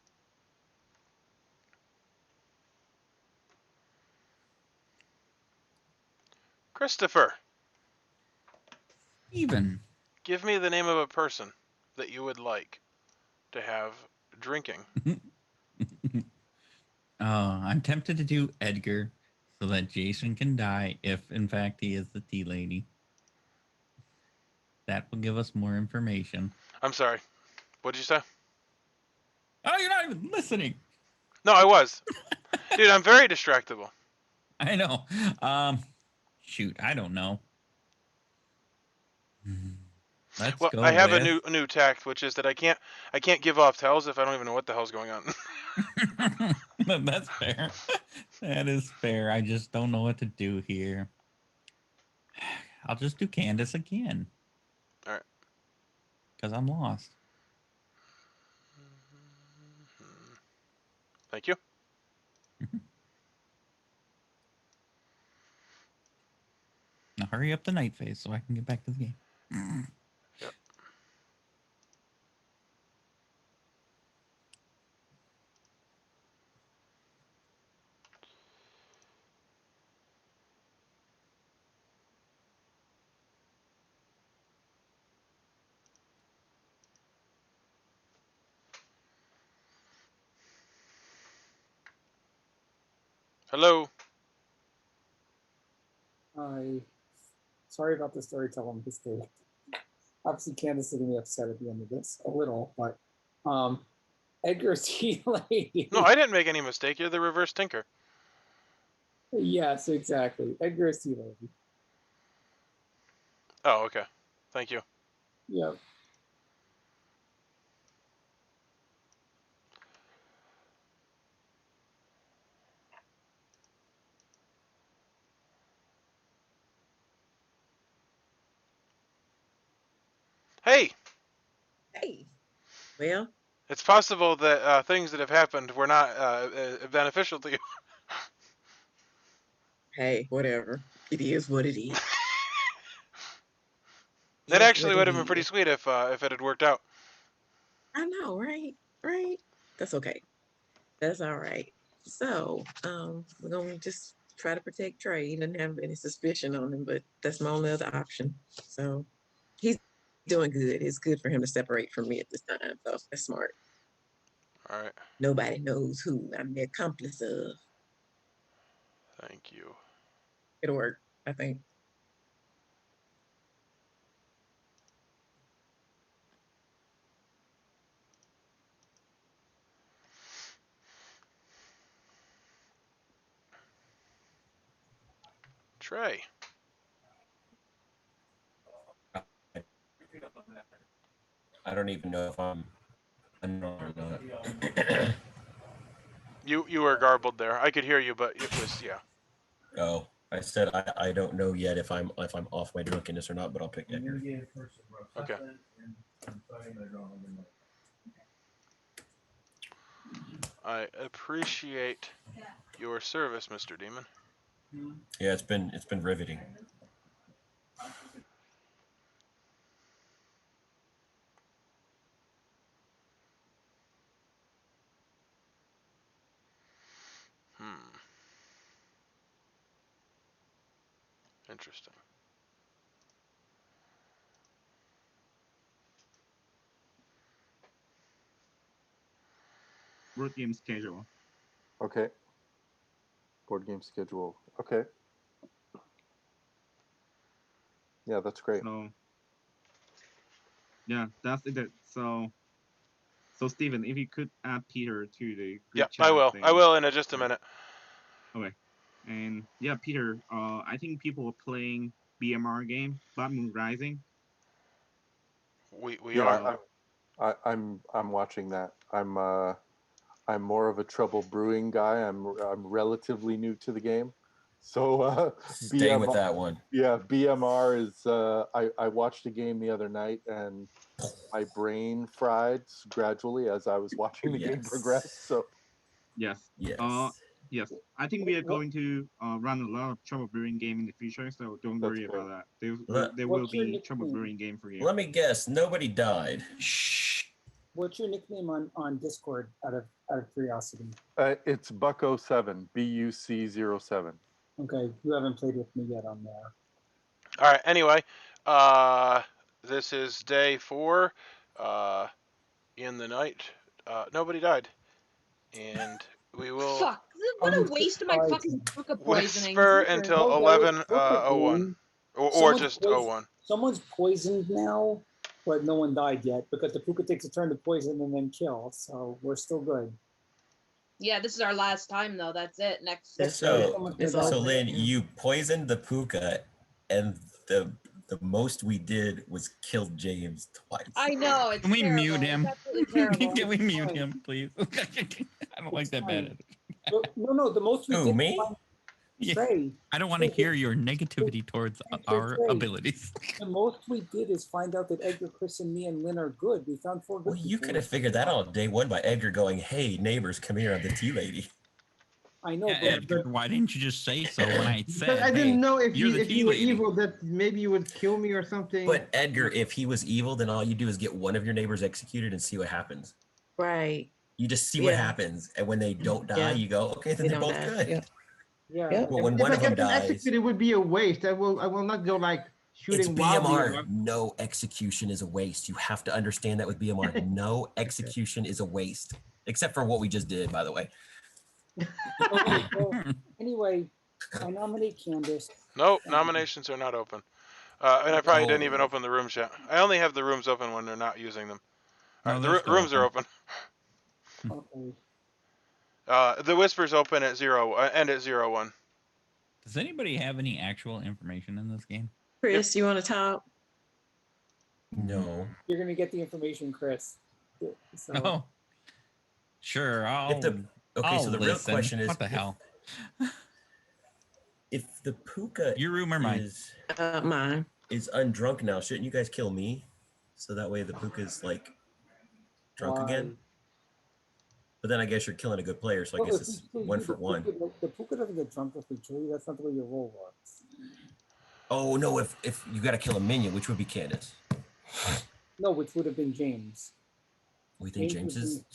Christopher, Even. give me the name of a person that you would like to have drinking. I'm tempted to do Edgar so that Jason can die if, in fact, he is the tea lady. That will give us more information. I'm sorry. What did you say? Oh, you're not even listening. No, I was. Dude, I'm very distractible. I know. Shoot, I don't know. Let's Well, go I have with... a new tact, which is that I can't give off tells if I don't even know what the hell's going on. That's fair. That is fair. I just don't know what to do here. I'll just do Candace again. All right. Because I'm lost. Thank you. Now hurry up the night phase so I can get back to the game. Yep. Hello. Sorry about the storytelling mistake. Obviously, Candace is going to be upset at the end of this a little, but Edgar's tea lady. No, I didn't make any mistake. You're the reverse tinker. Yes, exactly. Edgar's tea lady. Oh, okay. Thank you. Yep. Hey. Hey. Well, it's possible that things that have happened were not beneficial to you. hey, whatever. It is what it is. That Is actually what would it have been pretty is. sweet if it had worked out. I know, right? Right. That's okay. That's all right. So, we're gonna just try to protect Trey. He doesn't have any suspicion on him, but that's my only other option. So he's doing good. It's good for him to separate from me at this time. So that's smart. All right. Nobody knows who I'm the accomplice of. Thank you. It'll work, I think. Trey. I don't even know if I'm or not. You were garbled there. I could hear you, but it was Oh, I said I don't know yet if I'm off my drunkenness or not, but I'll pick Edgar. Okay. I appreciate your service, Mr. Demon. Yeah, it's been riveting. Interesting. Board game schedule. Okay. Board game schedule. Okay. Yeah, that's great. So yeah, that's it. So Stephen, if you could add Peter to the group Yeah, chat. I will. Then, I will in just a minute. Okay. And yeah, Peter, I think people are playing BMR game, Blood Moon Rising. We Yeah, are. I'm watching that. I'm more of a trouble brewing guy. I'm relatively new to the game, so Stay with that one. Yeah, BMR is. I watched a game the other night, and my brain fried gradually as I was watching the game progress. So Yes. Yes. Yes. I think we are going to run a lot of trouble brewing game in the future, so don't worry about that. There will What's your be trouble nickname? brewing game for you. Let me guess. Nobody died. Shh. What's your nickname on Discord? Out of curiosity. it's Bucko7, BUC07. Okay, you haven't played with me yet on there. All right. Anyway, this is day 4. In the night, nobody died, and we will Fuck! What a waste of my fucking puka poisoning. whisper Jesus. until No, 11:01, or Someone's just poisoned- 01. Someone's poisoned now, but no one died yet because the puka takes a turn to poison and then kill. So we're still good. Yeah, this is our last time though. That's it. Next. So Lynn, you poisoned the puka, and the most we did was kill James twice. I know. It's Can we terrible. mute him? It's absolutely terrible. Can we mute him, please? I don't like that bad. No, the most we Who, did. me? Yeah. Trey. I don't want to hear your negativity towards our Trey. abilities. The most we did is find out that Edgar, Chris, and me and Lynn are good. We found 4 good. Well, you people. could have figured that out day 1 by Edgar going, "Hey, neighbors, come here, I'm the tea lady." I know, Yeah, Edgar, why didn't you just say so when I said, Because I didn't hey, know if you're the if tea you were lady? evil, that maybe you would kill me or something. But Edgar, if he was evil, then all you do is get one of your neighbors executed and see what happens. Right. You just see what happens, and when they don't die, you go, "Okay, then they're both good." Yeah. Well, when if one I of them get them dies, executed, it would be a waste. I will not go like it's shooting wildly. BMR. No execution is a waste. You have to understand that with BMR. No execution is a waste, except for what we just did, by the way. Okay, so anyway, I nominate Candace. Nope, nominations are not open. And I probably didn't even open the rooms yet. I only have the rooms open when they're not using them. All right, the rooms are open. Okay. The whisper's open at 0 and at 01. Does anybody have any actual information in this game? Chris, you want to talk? No. You're gonna get the information, Chris. So, Oh, sure. I'll. So the real listen. question is, what the hell? If the puka Your room or mine? Mine is undrunk now, shouldn't you guys kill me? So that way the puka's like drunk again? But then I guess you're killing a good player, so I guess it's 1 for 1. The puka doesn't get drunk if we kill you. That's not the way your roll works. Oh no, if you gotta kill a minion, which would be Candace. No, which would have been James. We think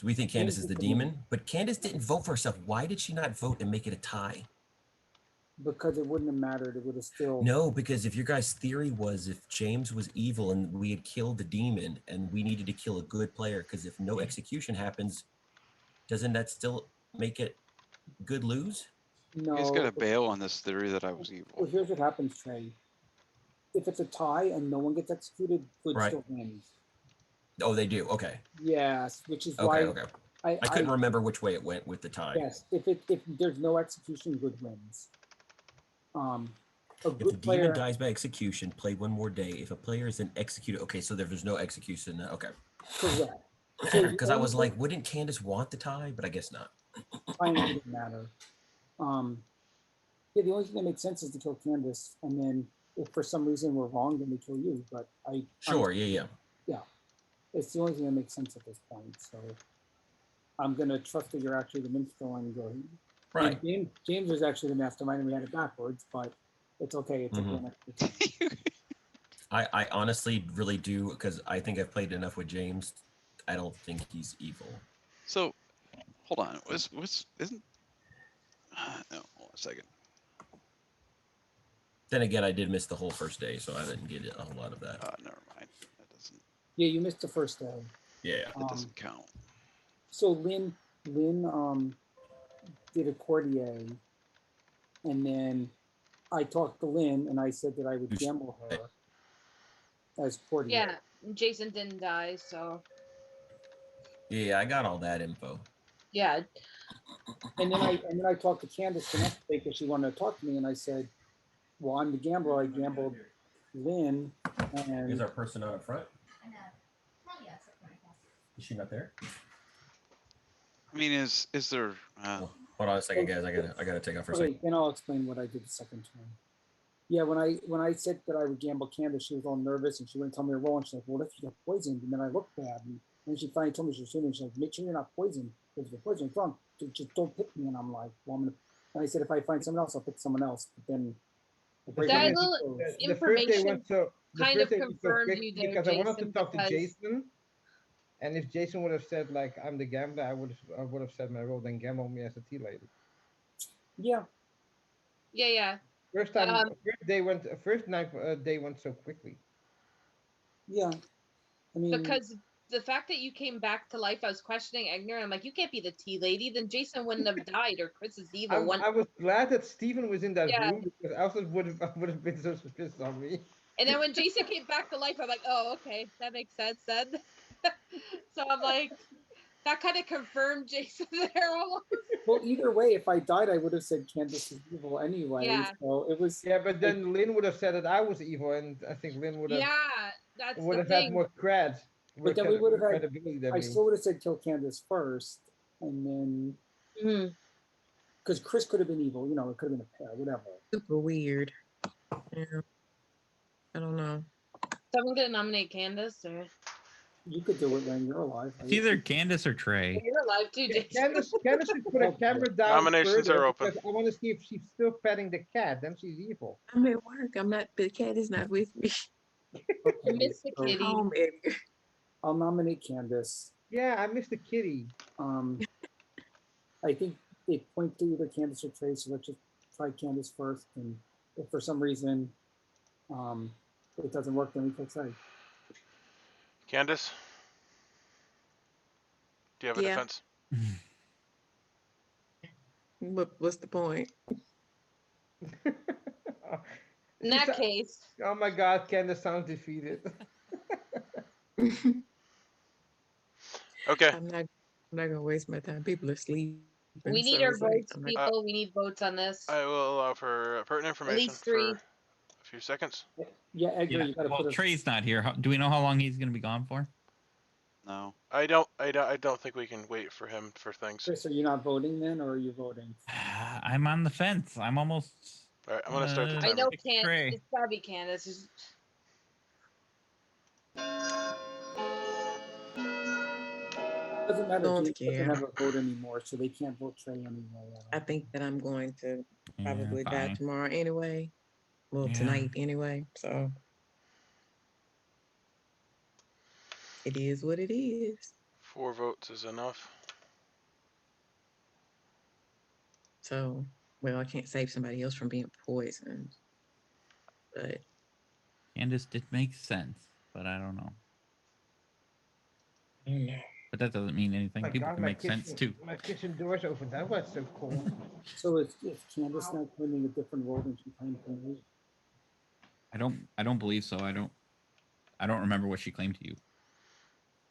we think Candace is the demon, but Candace didn't vote for herself. Why did she not vote and make it a tie? Because it wouldn't have mattered. It would have still. No, because if your guys' theory was if James was evil and we had killed the demon and we needed to kill a good player, because if no execution happens, doesn't that still make it good lose? No. He's got to bail on this theory that I was evil. Well, here's what happens, Trey. If it's a tie and no one gets executed, good still wins. Oh, they do. Okay. Yes, which is why. Okay. I couldn't remember which way it went with the tie. Yes, if there's no execution, good wins. A If good the player demon dies by execution, play 1 more day. If a player is then executed, okay, so there's no execution. Okay. Correct. Because I was like, wouldn't Candace want the tie? But I guess not. Fine, it doesn't matter. Yeah, the only thing that makes sense is to kill Candace, and then if for some reason we're wrong, then we kill you. But Yeah. It's the only thing that makes sense at this point. So I'm gonna trust that you're actually the minstrel and go. Right. James was actually the mastermind, and we had it backwards, but it's okay. It's okay. I honestly really do, because I think I've played enough with James. I don't think he's evil. So, hold on. Hold on a 2nd. Then again, I did miss the whole first day, so I didn't get a whole lot of that. Never mind. That doesn't. Yeah, you missed the first day. Yeah. It doesn't count. So Lynn did a courtier, and then I talked to Lynn, and I said that I would gamble her as courtier. Yeah, Jason didn't die, so Yeah, I got all that info. yeah. And then I talked to Candace the next day because she wanted to talk to me, and I said, "Well, I'm the gambler. I gambled Lynn." And Is our person out front? Is she not there? I mean, is there? Hold on a second, guys. I gotta take off for a okay, second. then I'll explain what I did the second time. Yeah, when I said that I would gamble Candace, she was all nervous and she wouldn't tell me to roll. And she's like, "Well, if you get poisoned," and then I looked bad. And then she finally told me she was shooting. She's like, "Make sure you're not poisoned. Because if you're poisoned, you're drunk. Just don't pick me." And I'm like, "Well, I'm gonna." And I said, "If I find someone else, I'll pick someone else." But then That little The first day information went so kind of quick confirmed you there, because I wanted to Jason, talk to because Jason. And if Jason would have said like I'm the gambler, I would have said my role, then gamble me as a tea lady. Yeah. yeah. First night day went so quickly. Yeah. I mean, because the fact that you came back to life, I was questioning Egner. I'm like, you can't be the tea lady. Then Jason wouldn't have died, or Chris is evil. I was glad that Steven was in that Yeah. room because Alfred would have been so suspicious on me. And then when Jason came back to life, I'm like, oh, okay, that makes sense then. So I'm like, that kind of confirmed Jason there almost. well, either way, if I died, I would have said Candace is evil anyway. Yeah. So it was. Yeah, but then Lynn would have said that I was evil, and I think Lynn would have. Yeah, that's would the have had thing. more cred. But then we would have had. credibility than I me. still would have said kill Candace first, and then because Chris could have been evil. You know, it could have been a pair, whatever. Super weird. Yeah. I don't know. Someone gonna nominate Candace, or You could do it when you're alive. It's either Candace or Trey. you're alive too, Jason. Candace should put a camera down. Nominations further are open. because I want to see if she's still petting the cat. Then she's evil. I'm at work. I'm not. The cat is not with me. I miss the kitty. Home, Edgar. I'll nominate Candace. Yeah, I miss the kitty. I think they point to either Candace or Trey, so let's just try Candace first. And if for some reason it doesn't work, then we kill Trey. Candace, do you have a defense? What's the point? In that case. Oh my God, Candace sounds defeated. Okay. I'm not gonna waste my time. People are asleep. We need our votes, people. We need votes on this. I will allow for pertinent information least 3. for a few seconds. Yeah, Edgar, you gotta Well, put Trey's not here. Do we know how long he's going to be gone for? No. I don't think we can wait for him for things. Chris, are you not voting then, or are you voting? I'm on the fence. I'm almost. All right, I'm gonna start the timer. I know Trey. it's gotta be Candace. Doesn't matter. Don't James doesn't care. have a vote anymore, so they can't vote Trey anyway. I think that I'm going to probably die fine. tomorrow anyway. Well, Yeah. tonight anyway. So it is what it is. 4 votes is enough. So, well, I can't save somebody else from being poisoned. But Candace did make sense, but I don't know. I don't know. But that doesn't mean anything. My People God, can make sense too. My kitchen door's open. That was so cool. So is Candace now claiming a different role than she claimed to me? I don't believe so. I don't remember what she claimed to you.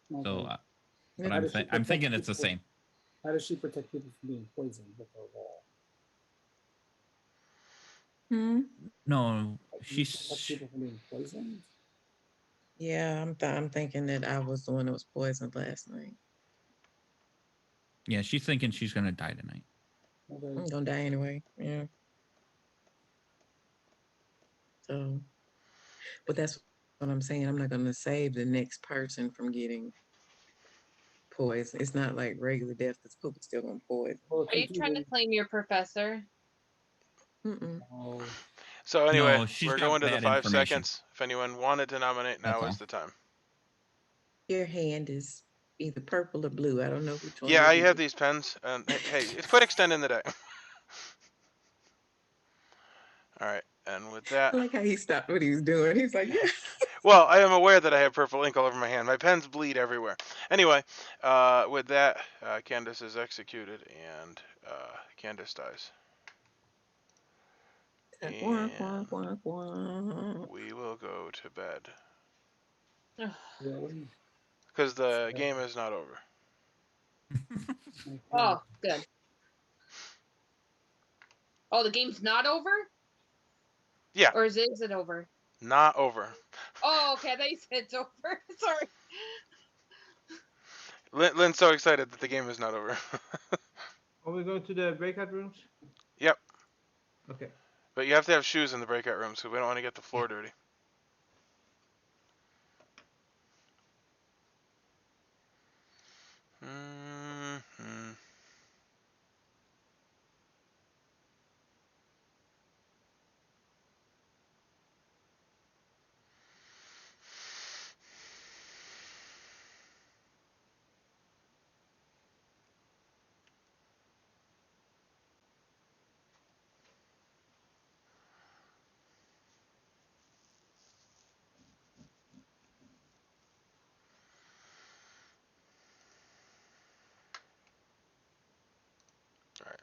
So, Okay. but How does she I'm protect thinking it's the people- same. How does she protect people from being poisoned with her role? No, Protect she's. people from being poisoned? Yeah, I'm thinking that I was the one that was poisoned last night. Yeah, she's thinking she's gonna die tonight. Okay. I'm gonna die anyway. Yeah. So, but that's what I'm saying. I'm not gonna save the next person from getting poison. It's not like regular death because people still gonna poison. Well, Are you trying to claim your professor? Mm-mm. So anyway, No, she's we're got going to the bad 5 information. seconds. If anyone wanted to nominate, now That's is the time. Your hand is either purple or blue. I don't know which one. Yeah, it I have is. these pens, and hey, quit extending the day. All right, and with I that, like how he stopped what he was doing. He's like, yeah. well, I am aware that I have purple ink all over my hand. My pens bleed everywhere. Anyway, with that, Candace is executed, and Candace dies. Quack, quack, And quack, quack. we will go to bed Really? because the game is not over. Okay. Oh, good. Oh, the game's not over? Yeah, Or is it over? not over. Oh, okay. I thought you said it's over. Sorry. Lynn's so excited that the game is not over. Are we going to the breakout rooms? Yep, Okay. but you have to have shoes in the breakout room, so we don't want to get the floor dirty. Mm-hmm. All right.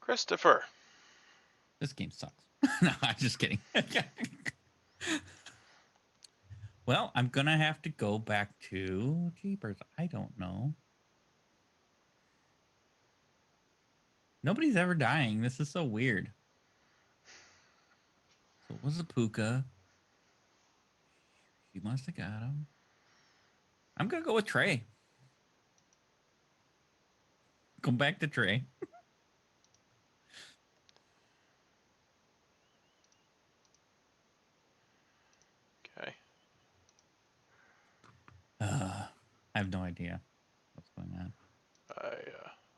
Christopher. This game sucks. No, I'm just kidding. Well, I'm gonna have to go back to Jeepers. I don't know. Nobody's ever dying. This is so weird. So it was a Puka. She must have got him. I'm gonna go with Trey. Come back to Trey. Okay. I have no idea what's going on.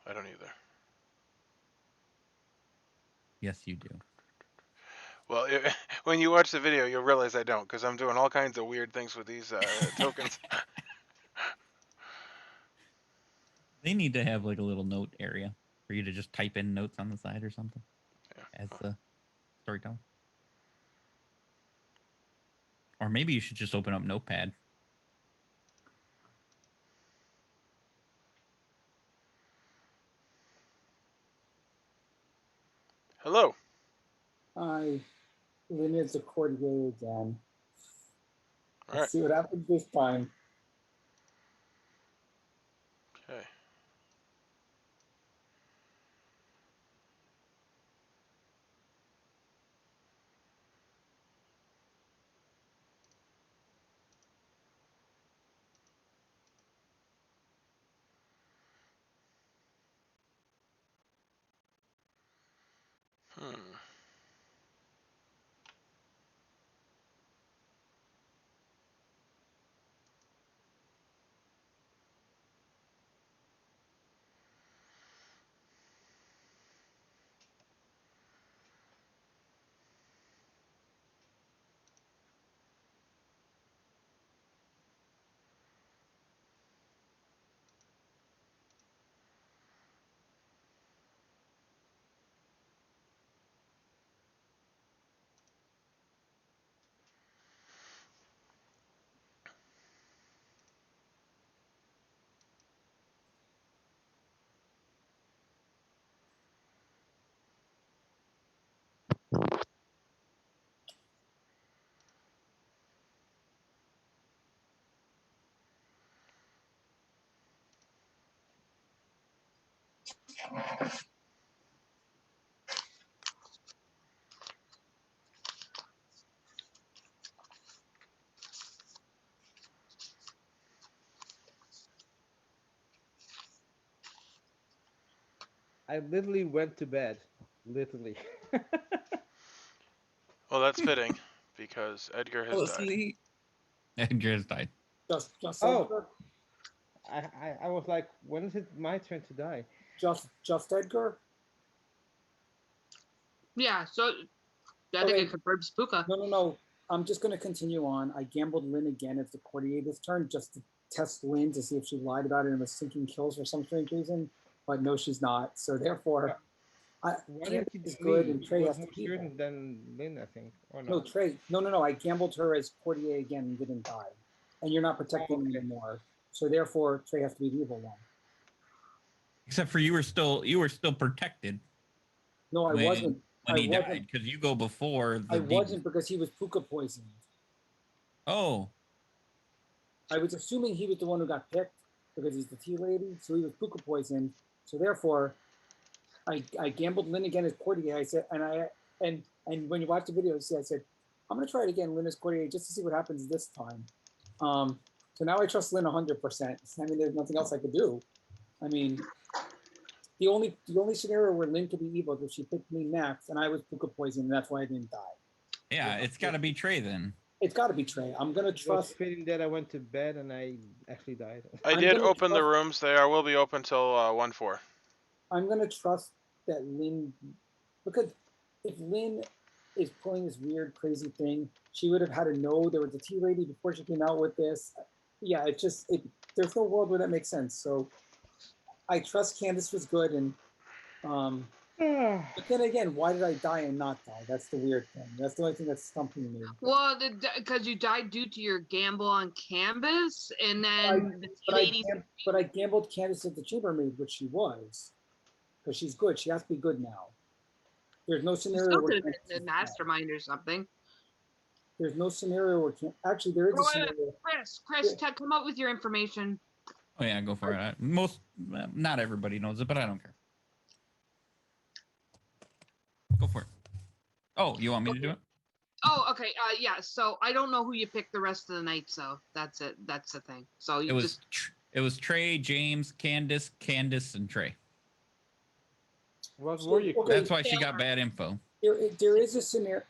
I don't either. Yes, you do. Well, when you watch the video, you'll realize I don't, because I'm doing all kinds of weird things with these tokens. They need to have like a little note area for you to just type in notes on the side or something Yeah. as the storyteller. Or maybe you should just open up Notepad. Hello. I Lineage the Courtier again. All Let's right. see what happens this time. Okay. Hmm. I literally went to bed. Literally. Well, that's fitting, because Edgar has Fell died. asleep. Edgar's died. Just Oh. Edgar? I was like, when is it my turn to die? Just Edgar? Yeah, so I think it confirms Puka. No. I'm just going to continue on. I gambled Lynn again at the courtier this turn just to test Lynn to see if she lied about it and was sinking kills for some strange reason. But no, she's not. So therefore, Why Candace did you is do good me? and You Trey was has to more be evil. certain than Lynn, I think. Or No, not? Trey. No. I gambled her as courtier again and didn't die. And you're not protecting me okay. anymore. So therefore, Trey has to be the evil one. Except for you were still protected. No, I wasn't. When I he wasn't. died, because you go before the I demon. wasn't because he was puka poisoned. Oh, I was assuming he was the one who got picked because he's the tea lady, so he was puka poisoned. So therefore, I gambled Lynn again as courtier. I said, and when you watch the video, I said, I'm gonna try it again, Lynn as courtier, just to see what happens this time. So now I trust Lynn 100%. I mean, there's nothing else I could do. I mean, the only scenario where Lynn could be evil is if she picked me next, and I was puka poisoned, and that's why I didn't die. yeah, it's got to be Trey then. It's got to be Trey. I'm gonna It was trust. fitting that I went to bed and I actually died. I I'm did gonna open the trust- rooms. They will be open till 1-4. I'm gonna trust that Lynn, because if Lynn is pulling this weird, crazy thing, she would have had to know there was a tea lady before she came out with this. Yeah, there's no world where that makes sense. So I trust Candace was good, and but then again, why did I die and not die? That's the weird thing. That's the only thing that's stumping me. Well, because you died due to your gamble on Canvas, and then the tea lady. But I gambled Candace at the Chambermaid, which she was, because she's good. She has to be good now. There's no You scenario still where could have Candace been is the bad. mastermind or something. There's no scenario where actually there is a scenario. Chris, come up with your information. Oh yeah, go for it. Not everybody knows it, but I don't care. Go for it. Oh, you want me to do it? Oh, okay. Yeah. So I don't know who you picked the rest of the night. So that's it. That's the thing. So you it was Trey, James, Candace, and Trey. What were you? Okay, That's why she got bad info. There is a scenario.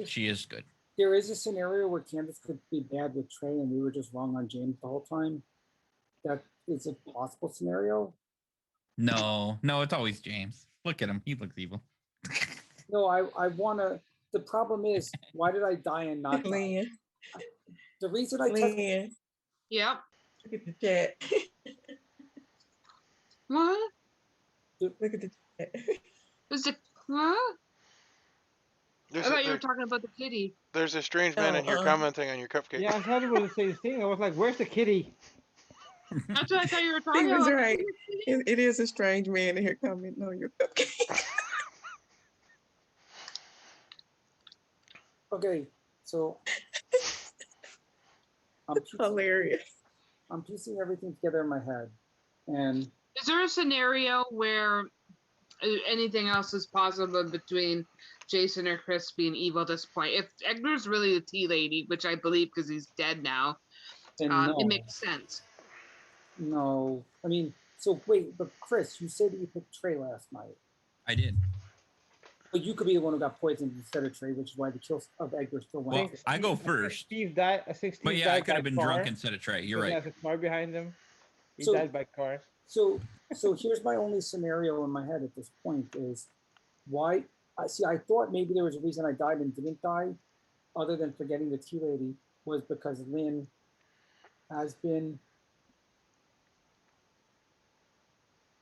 She is good. There is a scenario where Candace could be bad with Trey, and we were just wrong on James the whole time. That is a possible scenario. No, it's always James. Look at him; he looks evil. No, I want to. The problem is, why did I die and not die? Lynn. The reason I Lynn. Yep. Look at the chat. What? Look at the chat. Was it what? I thought you were talking about the kitty. There's a strange man in here commenting on your cupcake. Yeah, I thought it was the same thing. I was like, "Where's the kitty?" That's what I thought you were talking He about. was right. It is a strange man in here commenting on your cupcake. Okay, so Hilarious. I'm piecing everything together in my head, and Is there a scenario where anything else is possible between Jason or Chris being evil at this point? If Edgar's really the tea lady, which I believe because he's dead now, no. it makes sense. No, I mean, so wait, but Chris, you said that you picked Trey last night. I did. But you could be the one who got poisoned instead of Trey, which is why the kills of Edgar still went. Well, I go first. Steve died. I think Steve But yeah, died I could have by been car. drunk instead of Trey. You're He right. has a car behind him. He So- died by car. So here's my only scenario in my head at this point is why I thought maybe there was a reason I died and didn't die, other than forgetting the tea lady, was because Lynn has been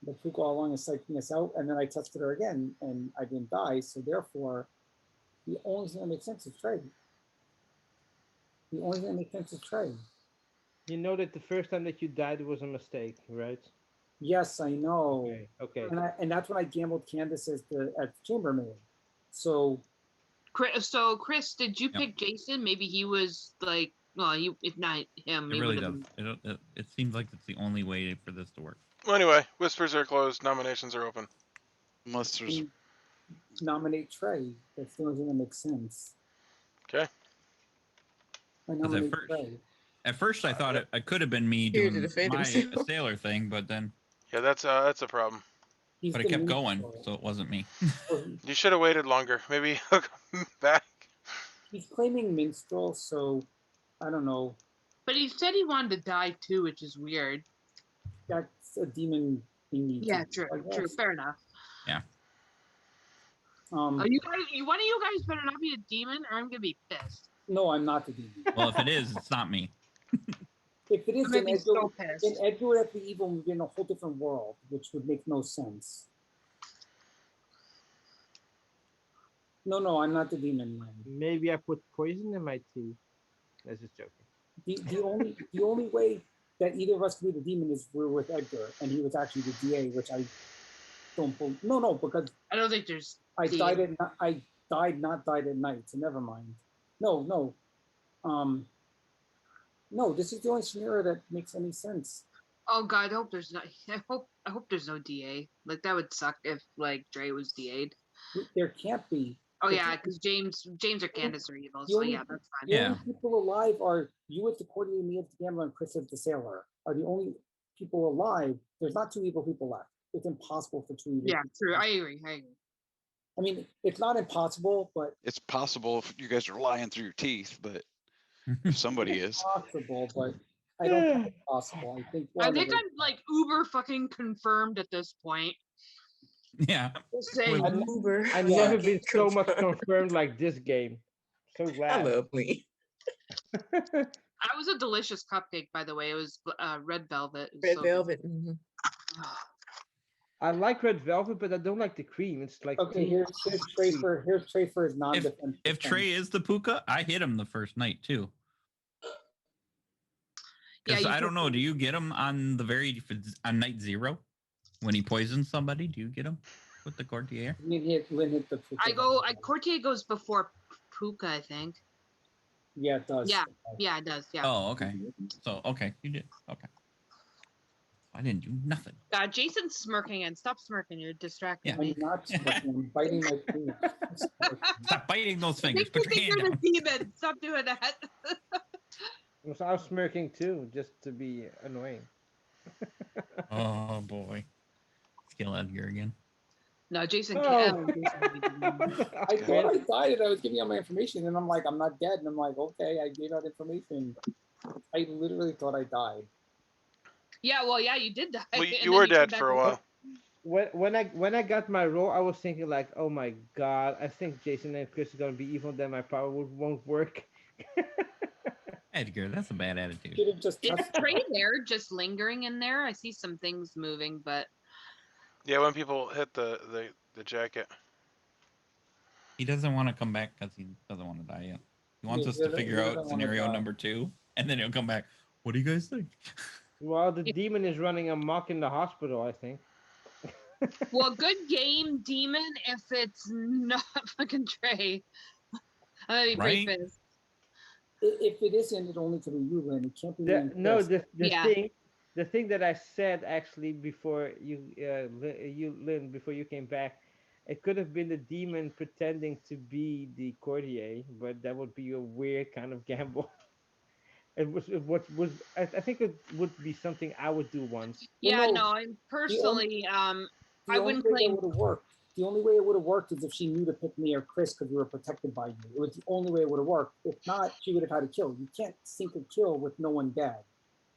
the Puka all along is psyching us out, and then I tested her again and I didn't die. So therefore, the only thing that makes sense is Trey. The only thing that makes sense is Trey. You know that the first time that you died was a mistake, right? Yes, I know. Okay. And that's when I gambled Candace at the Chambermaid. So Chris, did you pick Jason? Maybe he was like, well, if not him, It really does. It seems like it's the only way for this to work. Well, anyway, whispers are closed. Nominations are open. Unless there's nominate Trey. That's the only thing that makes sense. Okay. I nominate Trey. At first, I thought it could have been me Here to doing defend my himself. sailor thing, but then Yeah, that's a problem. but it kept going, so it wasn't me. You should have waited longer. Maybe he'll come back. He's claiming minstrel, so I don't know. But he said he wanted to die too, which is weird. That's a demon thingy. Yeah, true. Fair enough. Yeah. You guys, one of you guys better not be a demon, or I'm gonna be pissed. No, I'm not the demon. Well, if it is, it's not me. If it is, I'm then gonna be so Edgar pissed. would have to be evil and be in a whole different world, which would make no sense. No, I'm not the demon, Lynn. Maybe I put poison in my tea. I was just joking. The only way that either of us could be the demon is we're with Edgar, and he was actually the DA, which I don't believe. No, because I don't think there's. I DA. not died at night, so never mind. No. No, this is the only scenario that makes any sense. Oh God, I hope there's not. I hope there's no DA. Like that would suck if like Dre was DA'd. There can't be. Oh There yeah, can't be. because James or Candace are evil. The So only- yeah, that's fine. The only people alive are you as the courtier, me as the gambler, and Chris as the sailor. Are the only people alive. There's not two evil people left. It's impossible for two evil. Yeah, people. true. I agree. I mean, it's not impossible, but It's possible if you guys are lying through your teeth, but if somebody it's is. possible, but I don't think it's possible. I think. I think I'm like uber fucking confirmed at this point. Yeah. Just saying. Uber. I've never been so much confirmed like this game. So I glad. love me. That was a delicious cupcake, by the way. It was red velvet. It was Red so velvet. good. Mhm. I like red velvet, but I don't like the cream. It's like Okay, here's Trey for his non-defense. If Trey is the puka, I hit him the first night too. Because Yeah, I don't know. Do you get him on on night 0 when he poisons somebody? Do you get him with the courtier? Lynn hit the. Courtier goes before Puka, I think. Yeah, it does. Yeah, it does. Yeah. Oh, okay. So okay, you did. Okay. I didn't do nothing. Jason's smirking and stop smirking. You're distracting I'm me. not smirking. I'm biting my finger. Stop biting those fingers. I Put your think hand you're down. the demon. Stop doing that. So I was smirking too, just to be annoying. Oh boy. Kill Edgar again. No, Jason Oh. can't. I thought I died and I was giving out my information, and I'm like, I'm not dead, and I'm like, okay, I gave out information. I literally thought I died. Yeah, well, yeah, you did die. Well, and you then were came dead back for a with- while. When I got my role, I was thinking like, oh my god, I think Jason and Chris are gonna be evil. Then my power won't work. Edgar, that's a bad attitude. Should have just Is tested. Trey there just lingering in there? I see some things moving, but Yeah, when people hit the jacket. He doesn't want to come back because he doesn't want to die yet. He wants Yeah, us he to doesn't- figure he out doesn't wanna scenario die. number 2, and then he'll come back. What do you guys think? Well, the demon is running amok in the hospital, I think. well, good game, demon. If it's not fucking Trey, I'm gonna be pretty Right? pissed. If it isn't, it only could be you, Lynn. It can't be me and No, Chris. Yeah. the thing that I said actually before Lynn, before you came back, it could have been the demon pretending to be the courtier, but that would be a weird kind of gamble. I think it would be something I would do once. Yeah, no, no, I'm personally, The I only wouldn't way claim. that would have worked. The only way it would have worked is if she knew to pick me or Chris because we were protected by you. It was the only way it would have worked. If not, she would have had to kill. You can't sink a kill with no one dead.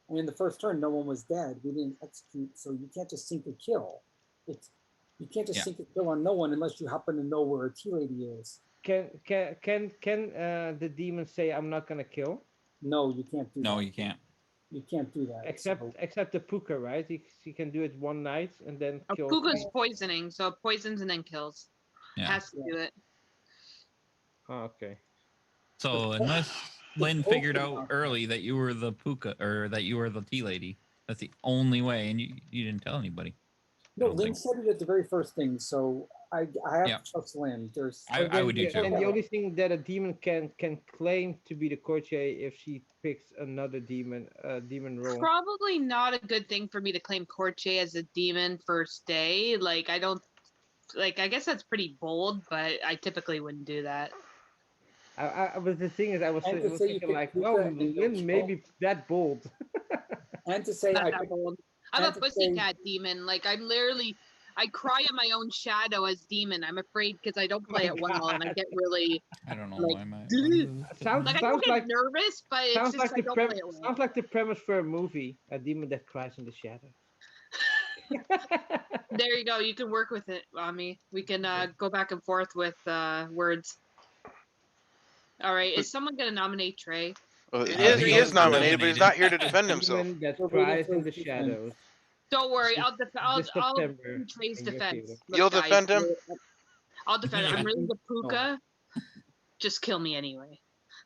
And in the first turn, no one was dead. We didn't execute, so you can't just sink a kill. You can't just sink a kill on no one unless you happen to know where a tea lady is. Can the demon say I'm not gonna kill? No, you can't do that. No, you can't. You can't do that. Except the puka, right? He can do it one night and then kill. Puka's poisoning, so it poisons and then kills. Yeah. Has to do it. Oh, okay. So unless Lynn figured out early that you were the puka or that you were the tea lady, that's the only way, and you didn't tell anybody. No, Lynn said it at the very first thing, so I have to trust Lynn. I would do too. And the only thing that a demon can claim to be the courtier if she picks another demon role. Probably not a good thing for me to claim courtier as a demon first day. Like I guess that's pretty bold, but I typically wouldn't do that. But the thing is, I was And to say you thinking pick like, Puka well, and you Lynn may be that bold. And to say Not I that picked, bold. I'm a and to say- pussycat demon. Like I'm literally, I cry at my own shadow as demon. I'm afraid because I don't play My it well, and I God. get really I don't know like, why my Sounds like I don't sounds get like nervous, but it's sounds just like I the don't premise. play it well. Sounds like the premise for a movie: a demon that cries in the shadows. There you go. You can work with it, Ami. We can go back and forth with words. All right, is someone gonna nominate Trey? He is nominated, but he's not here to defend himself. Demon that We're waiting cries for in the his defense. shadows. Don't worry, This I'll September do Trey's in your defense. theater. Look, You'll guys, defend him? I'll defend him. I'm really the No. puka. Just kill me anyway.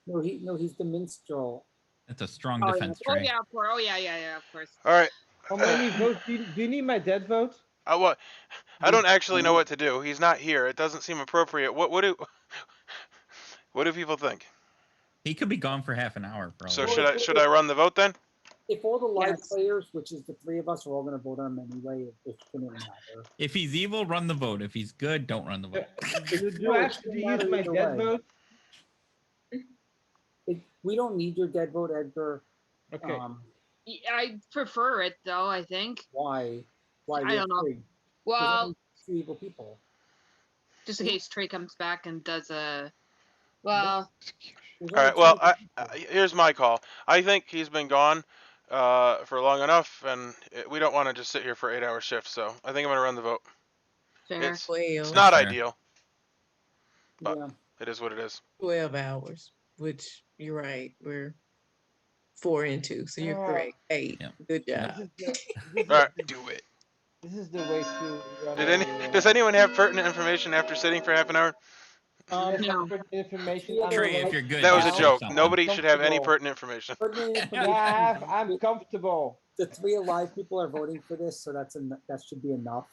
No, he's the minstrel. That's a strong Oh, defense, yeah. Oh Trey. yeah, of course. Oh yeah, of course. All right. How many votes do you need? My dead vote? What? I don't actually know what to do. He's not here. It doesn't seem appropriate. What do people think? He could be gone for half an hour, probably. So should I run the vote then? If all the live Yes. players, which is the three of us, are all going to vote on him anyway, it shouldn't matter. If he's evil, run the vote. If he's good, don't run the vote. Do I have to use my dead vote? We don't need your dead vote, Edgar. Okay. I prefer it though. I think. Why? Why? I don't know. Well, two evil people. just in case Trey comes back and does a. Well. All right. Well, here's my call. I think he's been gone for long enough, and we don't want to just sit here for 8-hour shifts. So I think I'm going to run the vote. Fair. It's not fair. ideal, but Yeah. it is what it is. 12 hours, which you're right. We're 4 and 2, so you're correct. 8. Yeah. Good job. All right, do it. This is the way to. Does anyone have pertinent information after sitting for half an hour? No. Information. Trey, if you're good. That was a just say joke. something. Nobody should have any pertinent information. I'm comfortable. The 3 alive people are voting for this, so that should be enough.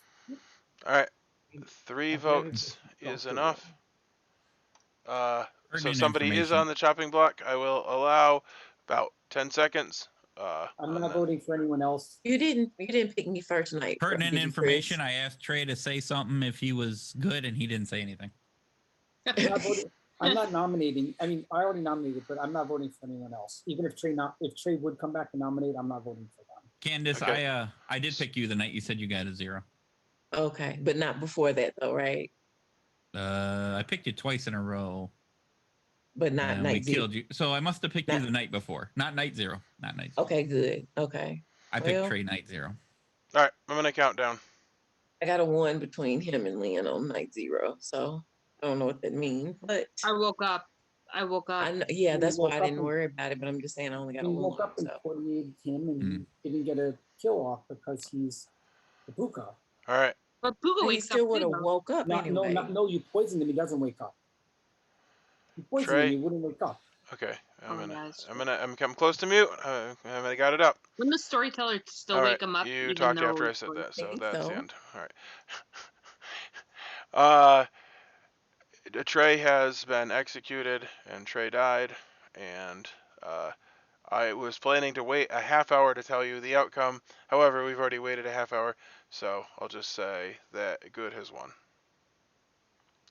All right, 3 votes is enough. So Pertinent somebody is information. on the chopping block. I will allow about 10 seconds. I'm not voting for anyone else. You didn't pick me first night. Pertinent did you, information. Chris? I asked Trey to say something if he was good, and he didn't say anything. I'm not nominating. I mean, I already nominated, but I'm not voting for anyone else. Even if Trey would come back and nominate, I'm not voting for them. Candace, Okay. I did pick you the night you said you got a 0. Okay, but not before that though, right? I picked you twice in a row. But not and we night 0. killed you. So I must have picked you the night before. Not night 0. Not night 0. Okay, good. Okay. I picked Well, Trey night 0. All right, I'm gonna count down. I got a 1 between him and Lynn on night 0, so I don't know what that means, but I woke up. I know, yeah, that's why I didn't worry about it. But I'm just saying I only got He a woke 1. up and So 48'd him and didn't get a kill off because he's the puka. All right. But Puka he wakes still up. would have too, though. woke up anyway. No, you poisoned him. He doesn't wake up. You poisoned Trey. him. He wouldn't wake up. Okay, Oh, yeah, that's I'm close to mute. I got it up. Wouldn't the storyteller still All wake right, him up? you even talked though after I it's said that, so think that's so. the end. All right. Trey has been executed, and Trey died, and I was planning to wait a half hour to tell you the outcome. However, we've already waited a half hour, so I'll just say that good has won.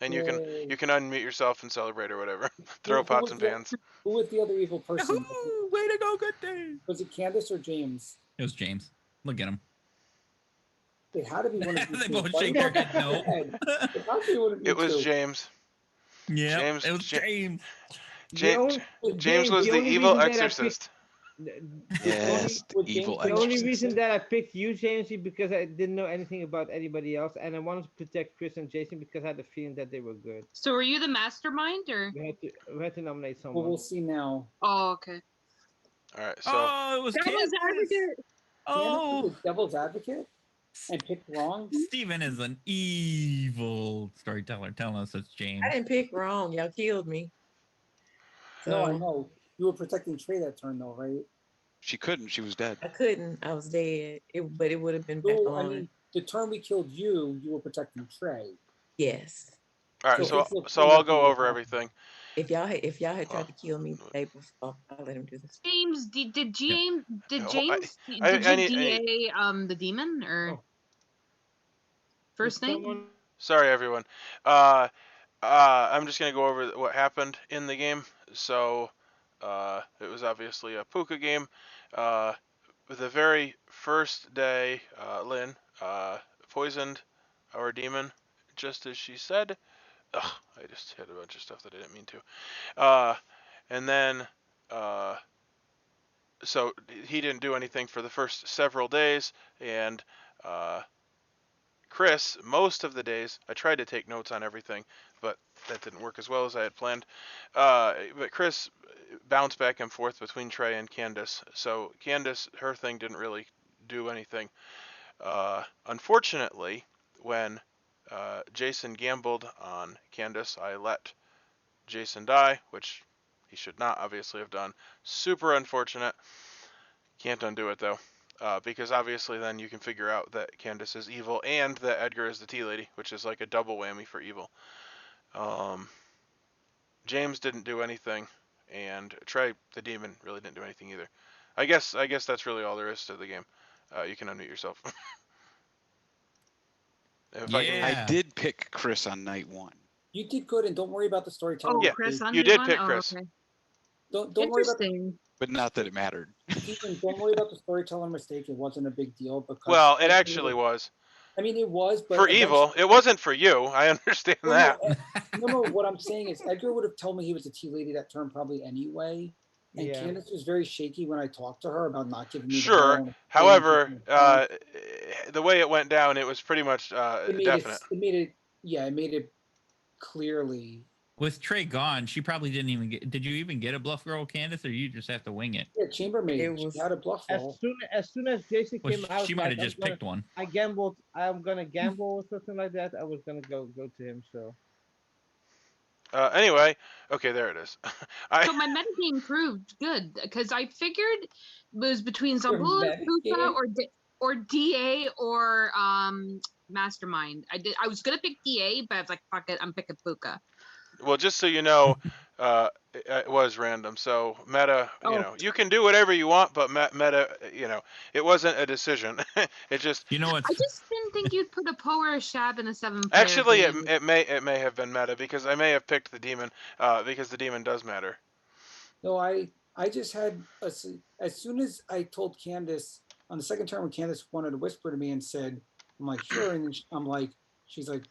And you can unmute yourself and celebrate or whatever. Throw Who pots was and the- pans. Who was the other evil person? Yahoo! Way to go, good day. Was it Candace or James? It was James. Look at him. It had to be one of They these two. both Why shake you their got head no. head? It had to be one of you It was two. James. Yeah, James- it was James. James was the evil exorcist. Yes, With evil James- The only exorcist. reason that I picked you, James, is because I didn't know anything about anybody else, and I wanted to protect Chris and Jason because I had the feeling that they were good. So were you the mastermind or? We had to nominate Well, someone. we'll see now. Oh, okay. All right, so Oh, it was That was Candace. advocate. Oh, Candace was the devil's advocate and picked wrong. Steven is an evil storyteller. Telling us it's James. I didn't pick wrong. Y'all killed me. No, I So know. You were protecting Trey that turn though, right? She couldn't. She was dead. I couldn't. I was dead. But it would have been back No, I on. mean the turn we killed you, you were protecting Trey. Yes. all right, So so it's so a- I'll go over everything. If y'all had tried to kill me the day before, I'll let him do this. James, did James Oh, James I did you need- DA the demon or Oh. first Did name? someone- Sorry, everyone. I'm just gonna go over what happened in the game. So, it was obviously a puka game. The very first day, Lynn poisoned our demon, just as she said. Ugh, I just hit a bunch of stuff that I didn't mean to. And then, so he didn't do anything for the first several days, and Chris, most of the days, I tried to take notes on everything, but that didn't work as well as I had planned. But Chris bounced back and forth between Trey and Candace. So Candace, her thing didn't really do anything. Unfortunately, when Jason gambled on Candace, I let Jason die, which he should not obviously have done. Super unfortunate. Can't undo it though. Because obviously then you can figure out that Candace is evil and that Edgar is the tea lady, which is like a double whammy for evil. James didn't do anything, and Trey, the demon, really didn't do anything either. I guess that's really all there is to the game. You can unmute yourself. If I can, I did pick Chris on night 1. You did good, and don't worry about the storytelling. yeah, Chris on you night did one? pick Oh, Chris. okay. Don't worry about the, Interesting. But not that it mattered. Stephen, don't worry about the storytelling mistake. It wasn't a big deal because. Well, it actually was. I mean, it was, but For evil, it wasn't for you. I understand that. No. What I'm saying is, Edgar would have told me he was a tea lady that term probably anyway. And Yeah. Candace was very shaky when I talked to her about not giving me. Sure. The However, the way it went down, it was pretty much definite. It made it clearly. With Trey gone, she probably didn't even get. Did you even get a bluff roll, Candace, or you just have to wing it? Yeah, Chambermaid. It was She had a bluff roll. As soon as Jason Well, came out, she might have just picked one. I gambled. I'm gonna gamble or something like that. I was gonna go to him. So. Anyway, okay, there it is. So my metagame proved good because I figured it was between Zambula, Puka, or DA or Mastermind. I was gonna pick DA, but I was like, fuck it, I'm picking Puka. Well, just so you know, it was random. So meta, you can do whatever you want, but meta, it wasn't a decision. It just, what? I just didn't think you'd put a Poe or a Shab in a 7-player. Actually, game. it may have been meta because I may have picked the demon because the demon does matter. No, I just had as soon as I told Candace on the second turn when Candace wanted to whisper to me and said, I'm like, sure, and I'm like, she's like,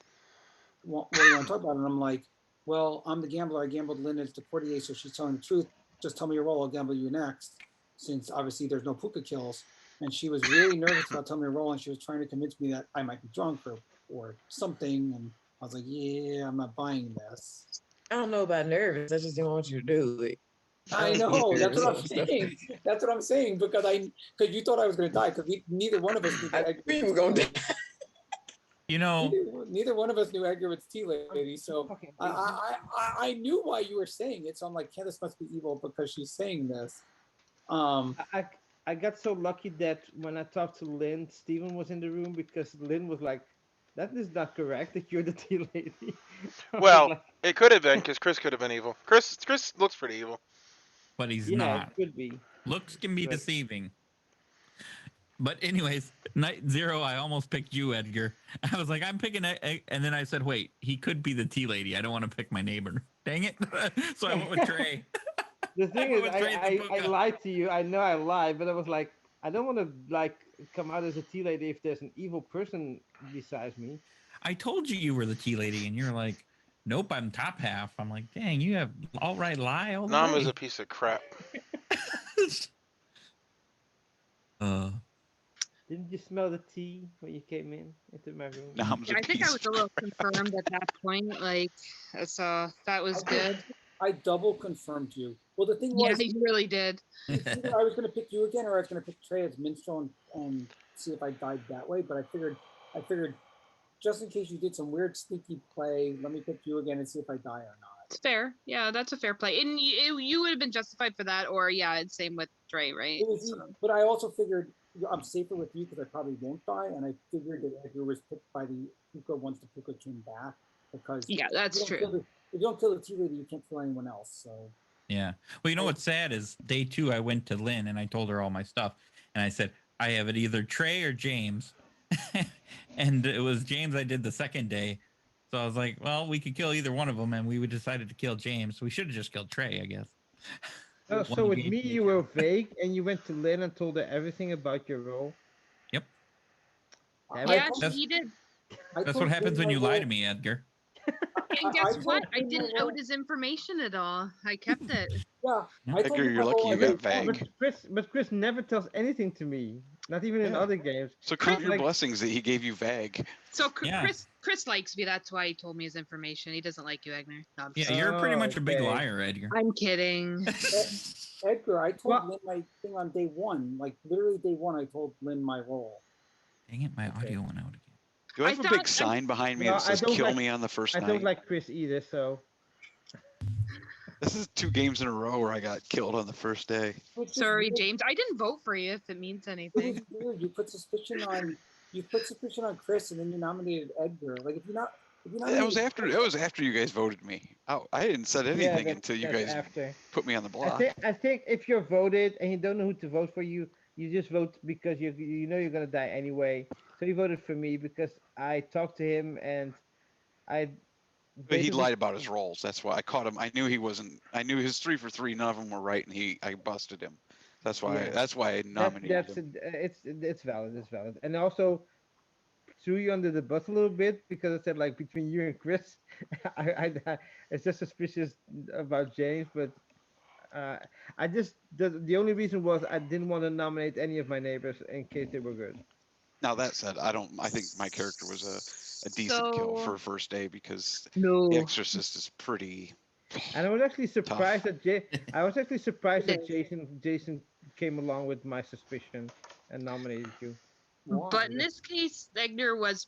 what do you want to talk about? And I'm like, well, I'm the gambler. I gambled Lynn as the courtier, so she's telling the truth. Just tell me your role. I'll gamble you next, since obviously there's no Puka kills. And she was really nervous about telling me her role, and she was trying to convince me that I might be drunk or something. And I was like, yeah, I'm not buying this. I don't know about nervous. I just didn't want you to do it. I know. That's what I'm saying. That's what I'm saying because you thought I was going to die because neither one of us knew that we were going to die. Neither one of us knew Edgar was tea lady, so I knew why you were saying it. So I'm like, Candace must be evil because she's saying this. I got so lucky that when I talked to Lynn, Steven was in the room because Lynn was like, "That is not correct. That you're the tea lady." Well, it could have been because Chris could have been evil. Chris looks pretty evil, but he's yeah, not. It could be. Looks can be deceiving. But anyways, night 0, I almost picked you, Edgar. I was like, I'm picking it, and then I said, wait, he could be the tea lady. I don't want to pick my neighbor. Dang it! So I went with Trey. The thing is, I lied to you. I know I lied, but I was like, I don't want to come out as a tea lady if there's an evil person besides me. I told you were the tea lady, and you're like, nope, I'm top half. I'm like, dang, you have all right lie all the way. Nama's a piece of crap. Didn't you smell the tea when you came into my room? Yeah, I think I was a little confirmed at that point. So that was good. I double confirmed you. Well, the thing was, yeah, you really did. I was going to pick you again, or I was going to pick Trey as minstrel and see if I died that way. But I figured, just in case you did some weird sneaky play, let me pick you again and see if I die or not. It's fair. Yeah, that's a fair play, and you would have been justified for that. Or it's same with Trey, right? But I also figured I'm safer with you because I probably won't die, and I figured that Edgar was picked by the Puka once the Puka came back because that's true. If you don't kill the tea lady, you can't kill anyone else. So yeah. Well, you know what's sad is day 2, I went to Lynn and I told her all my stuff, and I said I have it either Trey or James, and it was James I did the second day. So I was like, well, we could kill either one of them, and we decided to kill James. We should have just killed Trey, I guess. So with me, you were vague, and you went to Lynn and told her everything about your role. Yep. Yeah, he did. That's what happens when you lie to me, Edgar. And guess what? I didn't out his information at all. I kept it. Yeah. Edgar, you're lucky you got vague. But Chris never tells anything to me. Not even in Yeah. other games. So count your Like- blessings that he gave you Vag. So Yeah. Chris likes me. That's why he told me his information. He doesn't like you, Egner. No, I'm, Yeah, just- you're pretty Oh, much a big okay. liar, Edgar. I'm kidding. Edgar, I told Well- Lynn my thing on day one. Like literally day one, I told Lynn my role. Dang it, my Okay. audio went out again. Do I I have a thought- big sign behind me No, that I says don't "Kill like- me" on the first I night? don't like Chris either, so This is 2 games in a row where I got killed on the first day. Which is Sorry, weird. James. I didn't vote for you. If it means It anything. was weird. You put suspicion on Chris, and then you nominated Edgar. Like if you That nominated was after you guys voted me out. I hadn't said anything yeah, until you that's guys after. put me on the I block. think if you're voted and you don't know who to vote for, you just vote because you know you're gonna die anyway. So he voted for me because I talked to him and I. But he basically- lied about his rolls. That's why I caught him. I knew he wasn't. I knew his 3 for 3. None of them were right, and I busted him. That's why. Yeah. That's why I nominated him. It's valid. It's valid. And also threw you under the bus a little bit because I said like between you and Chris, it's just suspicious about James, but I just the only reason was I didn't want to nominate any of my neighbors in case they were good. Now that said, I think my character was a decent kill So- for a first day because No. the Exorcist is pretty. And I was actually surprised that Jason came along with my suspicion and nominated you. Why? But in this case, Egner was